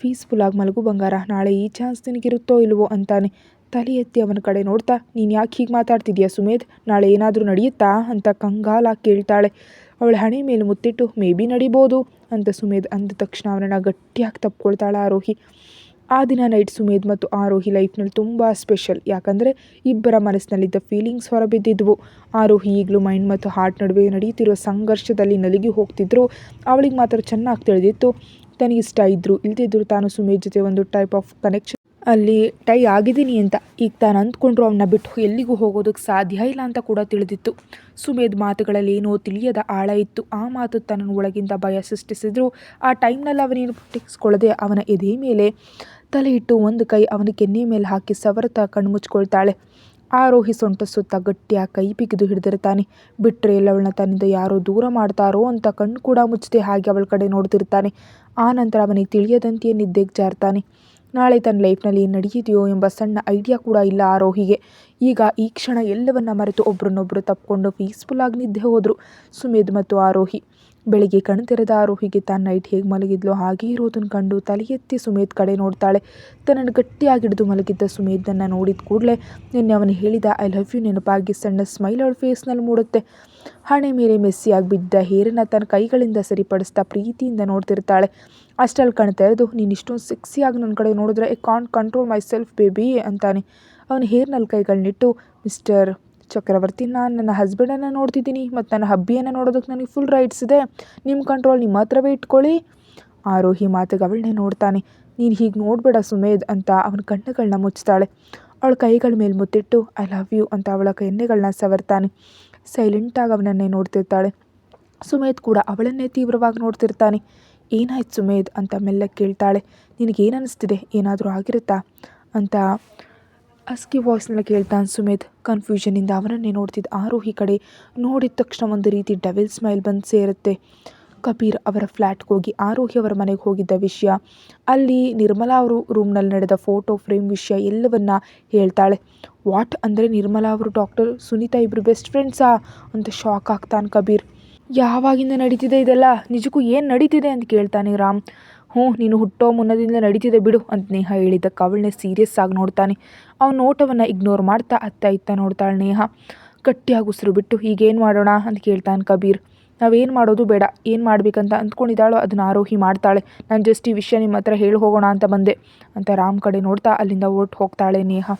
ಪೀಸ್ಫುಲ್ಲಾಗಿ ಮಲಗು ಬಂಗಾರ, ನಾಳೆ ಈ ಚಾನ್ಸ್ ನಿನಗಿರುತ್ತೋ ಇಲ್ವೋ ಅಂತಾನೆ. ತಲೆ ಎತ್ತಿ ಅವನ ಕಡೆ ನೋಡ್ತಾ, ನೀನು ಯಾಕೆ ಹೀಗೆ ಮಾತಾಡ್ತಿದ್ಯಾ ಸುಮೇಧ್, ನಾಳೆ ಏನಾದರೂ ನಡೆಯುತ್ತಾ ಅಂತ ಕಂಗಾಲಾಗಿ ಕೇಳ್ತಾಳೆ. ಅವಳ ಹಣೆ ಮೇಲೆ ಮುತ್ತಿಟ್ಟು ಮೇ ಬಿ ನಡಿಬೋದು ಅಂತ ಸುಮೇಧ್ ಅಂದ ತಕ್ಷಣ ಅವನನ್ನು ಗಟ್ಟಿಯಾಗಿ ತಪ್ಕೊಳ್ತಾಳೆ ಆರೋಹಿ. ಆ ದಿನ ನೈಟ್ ಸುಮೇಧ್ ಮತ್ತು ಆರೋಹಿ ಲೈಫ್ನಲ್ಲಿ ತುಂಬ ಸ್ಪೆಷಲ್. ಯಾಕಂದರೆ ಇಬ್ಬರ ಮನಸ್ಸಿನಲ್ಲಿದ್ದ ಫೀಲಿಂಗ್ಸ್ ಹೊರಬಿದ್ದಿದ್ವು. ಆರೋಹಿ ಈಗಲೂ ಮೈಂಡ್ ಮತ್ತು ಹಾರ್ಟ್ ನಡುವೆ ನಡೆಯುತ್ತಿರುವ ಸಂಘರ್ಷದಲ್ಲಿ ನಲುಗಿ ಹೋಗ್ತಿದ್ರು. ಅವಳಿಗೆ ಮಾತ್ರ ಚೆನ್ನಾಗಿ ತಿಳಿದಿತ್ತು, ತನಗಿಷ್ಟ ಇದ್ದರು ಇಲ್ದಿದ್ರು ತಾನು ಸುಮೇಧ್ ಜೊತೆ ಒಂದು ಟೈಪ್ ಆಫ್ ಕನೆಕ್ಷನ್ ಅಲ್ಲಿ ಟೈ ಆಗಿದ್ದೀನಿ ಅಂತ. ಈಗ ತಾನು ಅಂದ್ಕೊಂಡ್ರು ಅವನ್ನ ಬಿಟ್ಟು ಎಲ್ಲಿಗೂ ಹೋಗೋದಕ್ಕೆ ಸಾಧ್ಯ ಇಲ್ಲ ಅಂತ ಕೂಡ ತಿಳಿದಿತ್ತು. ಸುಮೇಧ್ ಮಾತುಗಳಲ್ಲಿ ಏನೋ ತಿಳಿಯದ ಆಳ ಇತ್ತು. ಆ ಮಾತು ತನ್ನ ಒಳಗಿಂದ ಭಯ ಸೃಷ್ಟಿಸಿದ್ರು. ಆ ಟೈಮ್ನಲ್ಲಿ ಅವನೇನು ಪುಟ್ಟಿಸ್ಕೊಳ್ಳದೆ ಅವನ ಎದೆ ಮೇಲೆ ತಲೆ ಇಟ್ಟು ಒಂದು ಕೈ ಅವನ ಕೆನ್ನೆ ಮೇಲೆ ಹಾಕಿ ಸವರತ ಕಣ್ಮುಚ್ಕೊಳ್ತಾಳೆ. ಆರೋಹಿ ಸೊಂಟ ಸುತ್ತ ಗಟ್ಟಿಯ ಕೈ ಬಿಗಿದು ಹಿಡಿದಿರ್ತಾನೆ. ಬಿಟ್ಟರೆ ಎಲ್ಲವಳನ್ನ ತನ್ನಿಂದ ಯಾರೋ ದೂರ ಮಾಡ್ತಾರೋ ಅಂತ ಕಣ್ಣು ಕೂಡ ಮುಚ್ಚದೆ ಹಾಗೆ ಅವಳ ಕಡೆ ನೋಡ್ತಿರ್ತಾನೆ. ಆ ನಂತರ ಅವನಿಗೆ ತಿಳಿಯದಂತೆಯೇ ನಿದ್ದೆಗೆ ಜಾರ್ತಾನೆ. ನಾಳೆ ತನ್ನ ಲೈಫ್ನಲ್ಲಿ ಏನು ನಡೆಯಿದೆಯೋ ಎಂಬ ಸಣ್ಣ ಐಡಿಯಾ ಕೂಡ ಇಲ್ಲ ಆರೋಹಿಗೆ. ಈಗ ಈ ಕ್ಷಣ ಎಲ್ಲವನ್ನ ಮರೆತು ಒಬ್ರನ್ನೊಬ್ಬರು ತಪ್ಪಿಕೊಂಡು ಪೀಸ್ಫುಲ್ಲಾಗಿ ನಿದ್ದೆ ಹೋದರು ಸುಮೇಧ್ ಮತ್ತು ಆರೋಹಿ. ಬೆಳಿಗ್ಗೆ ಕಣ್ತೆರೆದ ಆರೋಹಿಗೆ ತಾನು ನೈಟ್ ಹೇಗೆ ಮಲಗಿದ್ಲೋ ಹಾಗೆ ಇರೋದನ್ನು ಕಂಡು ತಲೆ ಎತ್ತಿ ಸುಮೇಧ್ ಕಡೆ ನೋಡ್ತಾಳೆ. ತನ್ನನ್ನು ಗಟ್ಟಿಯಾಗಿ ಹಿಡಿದು ಮಲಗಿದ್ದ ಸುಮೇಧನ್ನು ನೋಡಿದ ಕೂಡಲೇ ನಿನ್ನೆ ಅವನು ಹೇಳಿದ ಐ ಲವ್ ಯು ನೆನಪಾಗಿ ಸಣ್ಣ ಸ್ಮೈಲ್ ಅವಳ ಫೇಸ್ನಲ್ಲಿ ಮೂಡುತ್ತೆ. ಹಣೆ ಮೇಲೆ ಮೆಸ್ಸಿಯಾಗಿ ಬಿದ್ದ ಹೇರನ್ನು ತನ್ನ ಕೈಗಳಿಂದ ಸರಿಪಡಿಸ್ತಾ ಪ್ರೀತಿಯಿಂದ ನೋಡ್ತಿರ್ತಾಳೆ. ಅಷ್ಟಲ್ಲಿ ಕಣ್ತೆರೆದು ನೀನು ಇಷ್ಟೊಂದು ಸೆಕ್ಸಿಯಾಗಿ ನನ್ನ ಕಡೆ ನೋಡಿದ್ರೆ I can't control my self baby ಅಂತಾನೆ. ಅವನು ಹೇರ್ನಲ್ಲಿ ಕೈಗಳನ್ನಿಟ್ಟು ಮಿಸ್ಟರ್ ಚಕ್ರವರ್ತಿ, ನಾನು ನನ್ನ ಹಸ್ಬೆಂಡನ್ನು ನೋಡ್ತಿದ್ದೀನಿ ಮತ್ತು ನನ್ನ ಹಬ್ಬಿಯನ್ನು ನೋಡೋದಕ್ಕೆ ನನಗೆ ಫುಲ್ ರೈಟ್ಸ್ ಇದೆ. ನಿಮ್ಮ ಕಂಟ್ರೋಲ್ ನಿಮ್ಮ ಹತ್ರವೇ ಇಟ್ಕೊಳ್ಳಿ. ಆರೋಹಿ ಮಾತಿಗೆ ಅವಳನ್ನೇ ನೋಡ್ತಾನೆ. ನೀನು ಹೀಗೆ ನೋಡಬೇಡ ಸುಮೇಧ್ ಅಂತ ಅವನ ಕಣ್ಣುಗಳನ್ನ ಮುಚ್ತಾಳೆ. ಅವಳ ಕೈಗಳ ಮೇಲೆ ಮುತ್ತಿಟ್ಟು ಐ ಲವ್ ಯು ಅಂತ ಅವಳ ಕೆನ್ನೆಗಳನ್ನ ಸವರ್ತಾನೆ. ಸೈಲೆಂಟಾಗಿ ಅವನನ್ನೇ ನೋಡ್ತಿರ್ತಾಳೆ. ಸುಮೇಧ್ ಕೂಡ ಅವಳನ್ನೇ ತೀವ್ರವಾಗಿ ನೋಡ್ತಿರ್ತಾನೆ. ಏನಾಯ್ತು ಸುಮೇಧ್ ಅಂತ ಮೆಲ್ಲಗೆ ಕೇಳ್ತಾಳೆ. ನಿನಗೇನು ಅನ್ನಿಸ್ತಿದೆ, ಏನಾದರೂ ಆಗಿರುತ್ತಾ ಅಂತ ಹಸ್ಕಿ ವಾಯ್ಸ್ನಲ್ಲಿ ಕೇಳ್ತಾನೆ ಸುಮೇಧ್. ಕನ್ಫ್ಯೂಷನಿಂದ ಅವನನ್ನೇ ನೋಡ್ತಿದ್ದ ಆರೋಹಿ ಕಡೆ ನೋಡಿದ ತಕ್ಷಣ ಒಂದು ರೀತಿ ಡೆವಿಲ್ ಸ್ಮೈಲ್ ಬಂದು ಸೇರುತ್ತೆ. ಕಬೀರ್ ಅವರ ಫ್ಲ್ಯಾಟ್ಗೆ ಹೋಗಿ ಆರೋಹಿ ಅವರ ಮನೆಗೆ ಹೋಗಿದ್ದ ವಿಷಯ, ಅಲ್ಲಿ ನಿರ್ಮಲಾ ಅವರು ರೂಮ್ನಲ್ಲಿ ನಡೆದ ಫೋಟೋ ಫ್ರೇಮ್ ವಿಷಯ ಎಲ್ಲವನ್ನ ಹೇಳ್ತಾಳೆ. ವಾಟ್ ಅಂದರೆ ನಿರ್ಮಲಾ ಅವರು ಡಾಕ್ಟರ್ ಸುನೀತಾ ಇಬ್ಬರು ಬೆಸ್ಟ್ ಫ್ರೆಂಡ್ಸಾ ಅಂತ ಶಾಕ್ ಆಗ್ತಾನೆ ಕಬೀರ್. ಯಾವಾಗಿಂದ ನಡೀತಿದೆ ಇದೆಲ್ಲ, ನಿಜಕ್ಕೂ ಏನು ನಡೀತಿದೆ ಅಂತ ಕೇಳ್ತಾನೆ ರಾಮ್. ನೀನು ಹುಟ್ಟೋ ಮುನ್ನದಿಂದ ನಡೀತಿದೆ ಬಿಡು ಅಂತ ನೇಹ ಹೇಳಿದ್ದಕ್ಕೆ ಅವಳನ್ನೇ ಸೀರಿಯಸ್ ಆಗಿ ನೋಡ್ತಾನೆ. ಅವನ ನೋಟವನ್ನು ಇಗ್ನೋರ್ ಮಾಡ್ತಾ ಅತ್ತ ಇತ್ತ ನೋಡ್ತಾಳೆ ನೇಹ. ಗಟ್ಟಿಯಾಗಿ ಉಸಿರು ಬಿಟ್ಟು ಈಗೇನು ಮಾಡೋಣ ಅಂತ ಕೇಳ್ತಾನೆ ಕಬೀರ್. ನಾವೇನು ಮಾಡೋದು ಬೇಡ, ಏನು ಮಾಡಬೇಕಂತ ಅಂದ್ಕೊಂಡಿದ್ದಾಳೋ ಅದನ್ನು ಆರೋಹಿ ಮಾಡ್ತಾಳೆ. ನಾನು ಜಸ್ಟ್ ಈ ವಿಷಯ ನಿಮ್ಮ ಹತ್ರ ಹೇಳಿ ಹೋಗೋಣ ಅಂತ ಬಂದೆ ಅಂತ ರಾಮ್ ಕಡೆ ನೋಡ್ತಾ ಅಲ್ಲಿಂದ ಹೊರಟು ಹೋಗ್ತಾಳೆ ನೇಹ.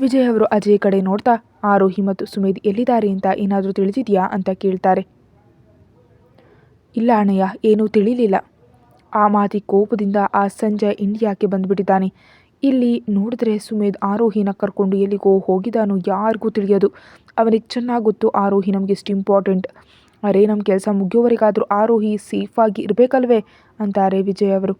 ವಿಜಯ್ ಅವರು ಅಜಯ್ ಕಡೆ ನೋಡ್ತಾ ಆರೋಹಿ ಮತ್ತು ಸುಮೇಧ್ ಎಲ್ಲಿದ್ದಾರೆ ಅಂತ ಏನಾದರೂ ತಿಳಿದಿದೆಯಾ ಅಂತ ಕೇಳ್ತಾರೆ. ಇಲ್ಲ ಅಣ್ಣಯ್ಯ, ಏನೂ ತಿಳಿಲಿಲ್ಲ. ಆ ಮಾತಿ ಕೋಪದಿಂದ ಆ ಸಂಜೆ ಇಂಡಿಯಾಕ್ಕೆ ಬಂದುಬಿಟ್ಟಿದ್ದಾನೆ. ಇಲ್ಲಿ ನೋಡಿದ್ರೆ ಸುಮೇಧ್ ಆರೋಹಿನ ಕರ್ಕೊಂಡು ಎಲ್ಲಿಗೋ ಹೋಗಿದ್ದಾನೋ ಯಾರಿಗೂ ತಿಳಿಯೋದು. ಅವನಿಗೆ ಚೆನ್ನಾಗಿ ಗೊತ್ತು ಆರೋಹಿ ನಮಗೆ ಎಷ್ಟು ಇಂಪಾರ್ಟೆಂಟ್. ಅರೇ ನಮ್ಮ ಕೆಲಸ ಮುಗಿಯೋವರೆಗಾದರೂ ಆರೋಹಿ ಸೇಫಾಗಿ ಇರಬೇಕಲ್ವೇ ಅಂತಾರೆ ವಿಜಯ್ ಅವರು.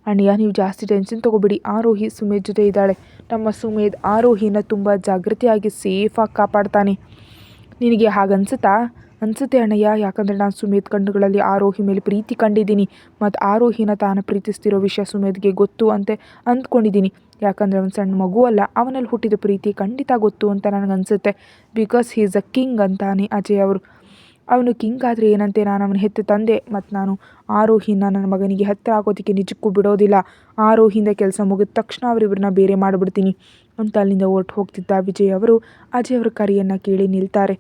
ಅಣ್ಣಯ್ಯ ನೀವು ಜಾಸ್ತಿ ಟೆನ್ಷನ್ ತೊಗೋಬಿಡಿ, ಆರೋಹಿ ಸುಮೇಧ್ ಜೊತೆ ಇದ್ದಾಳೆ. ನಮ್ಮ ಸುಮೇಧ್ ಆರೋಹಿನ ತುಂಬ ಜಾಗೃತಿಯಾಗಿ ಸೇಫಾಗಿ ಕಾಪಾಡ್ತಾನೆ. ನಿನಗೆ ಹಾಗನ್ಸುತ್ತಾ? ಅನಿಸುತ್ತೆ ಅಣ್ಣಯ್ಯ, ಯಾಕಂದರೆ ನಾನು ಸುಮೇಧ್ ಕಣ್ಣುಗಳಲ್ಲಿ ಆರೋಹಿ ಮೇಲೆ ಪ್ರೀತಿ ಕಂಡಿದ್ದೀನಿ ಮತ್ತು ಆರೋಹಿನ ತಾನು ಪ್ರೀತಿಸ್ತಿರೋ ವಿಷಯ ಸುಮೇಧ್ಗೆ ಗೊತ್ತು ಅಂತ ಅಂದ್ಕೊಂಡಿದ್ದೀನಿ. ಯಾಕಂದರೆ ಅವನು ಸಣ್ಣ ಮಗು ಅಲ್ಲ, ಅವನಲ್ಲಿ ಹುಟ್ಟಿದ ಪ್ರೀತಿ ಖಂಡಿತ ಗೊತ್ತು ಅಂತ ನನಗನ್ಸುತ್ತೆ. Because he is a king ಅಂತಾನೆ ಅಜಯ್ ಅವರು. ಅವನು ಕಿಂಗ್ ಆದರೆ ಏನಂತೆ, ನಾನು ಅವನ ಹೆತ್ತ ತಂದೆ ಮತ್ತು ನಾನು ಆರೋಹಿನ ನನ್ನ ಮಗನಿಗೆ ಹತ್ತಿರ ಆಗೋದಕ್ಕೆ ನಿಜಕ್ಕೂ ಬಿಡೋದಿಲ್ಲ. ಆರೋಹಿಯಿಂದ ಕೆಲಸ ಮುಗಿದ ತಕ್ಷಣ ಅವರಿಬ್ಬರನ್ನ ಬೇರೆ ಮಾಡಿಬಿಡ್ತೀನಿ ಅಂತ ಅಲ್ಲಿಂದ ಹೊರಟು ಹೋಗ್ತಿದ್ದ ವಿಜಯ್ ಅವರು ಅಜಯ್ ಅವರ ಕರೆಯನ್ನು ಕೇಳಿ ನಿಲ್ತಾರೆ.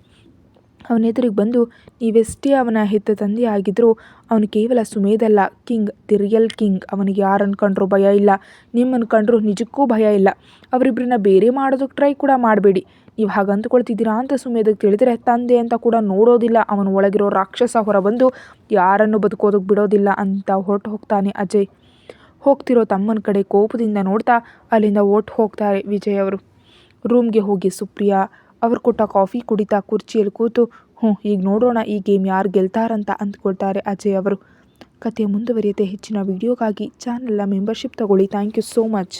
ಅವನ ಎದುರಿಗೆ ಬಂದು ನೀವೆಷ್ಟೇ ಅವನ ಹೆತ್ತ ತಂದೆ ಆಗಿದ್ದರೂ ಅವನು ಕೇವಲ ಸುಮೇಧ್ ಅಲ್ಲ, ಕಿಂಗ್, ದಿ ರಿಯಲ್ ಕಿಂಗ್. ಅವನಿಗೆ ಯಾರನ್ನು ಕಂಡ್ರೂ ಭಯ ಇಲ್ಲ, ನಿಮ್ಮನ್ನು ಕಂಡ್ರೂ ನಿಜಕ್ಕೂ ಭಯ ಇಲ್ಲ. ಅವರಿಬ್ಬರನ್ನ ಬೇರೆ ಮಾಡೋದಕ್ಕೆ ಟ್ರೈ ಕೂಡ ಮಾಡಬೇಡಿ. ನೀವು ಹಾಗೆ ಅಂದ್ಕೊಳ್ತಿದ್ದೀರಾ ಅಂತ ಸುಮೇಧಕ್ಕೆ ತಿಳಿದರೆ ತಂದೆ ಅಂತ ಕೂಡ ನೋಡೋದಿಲ್ಲ. ಅವನ ಒಳಗಿರೋ ರಾಕ್ಷಸ ಹೊರಬಂದು ಯಾರನ್ನು ಬದುಕೋದಕ್ಕೆ ಬಿಡೋದಿಲ್ಲ ಅಂತ ಹೊರಟು ಹೋಗ್ತಾನೆ ಅಜಯ್. ಹೋಗ್ತಿರೋ ತಮ್ಮನ ಕಡೆ ಕೋಪದಿಂದ ನೋಡ್ತಾ ಅಲ್ಲಿಂದ ಹೊರಟು ಹೋಗ್ತಾರೆ ವಿಜಯ್ ಅವರು. ರೂಮ್ಗೆ ಹೋಗಿ ಸುಪ್ರಿಯಾ ಅವ್ರು ಕೊಟ್ಟ ಕಾಫಿ ಕುಡಿತಾ ಕುರ್ಚಿಯಲ್ಲಿ ಕೂತು ಈಗ ನೋಡೋಣ ಈ ಗೇಮ್ ಯಾರು ಗೆಲ್ತಾರಂತ ಅಂದ್ಕೊಳ್ತಾರೆ ಅಜಯ್ ಅವರು. ಕತೆ ಮುಂದುವರಿಯುತ್ತೆ. ಹೆಚ್ಚಿನ ವಿಡಿಯೋಗಾಗಿ ಚಾನಲ್ನ ಮೆಂಬರ್ಶಿಪ್ ತಗೊಳ್ಳಿ. Thank you so much.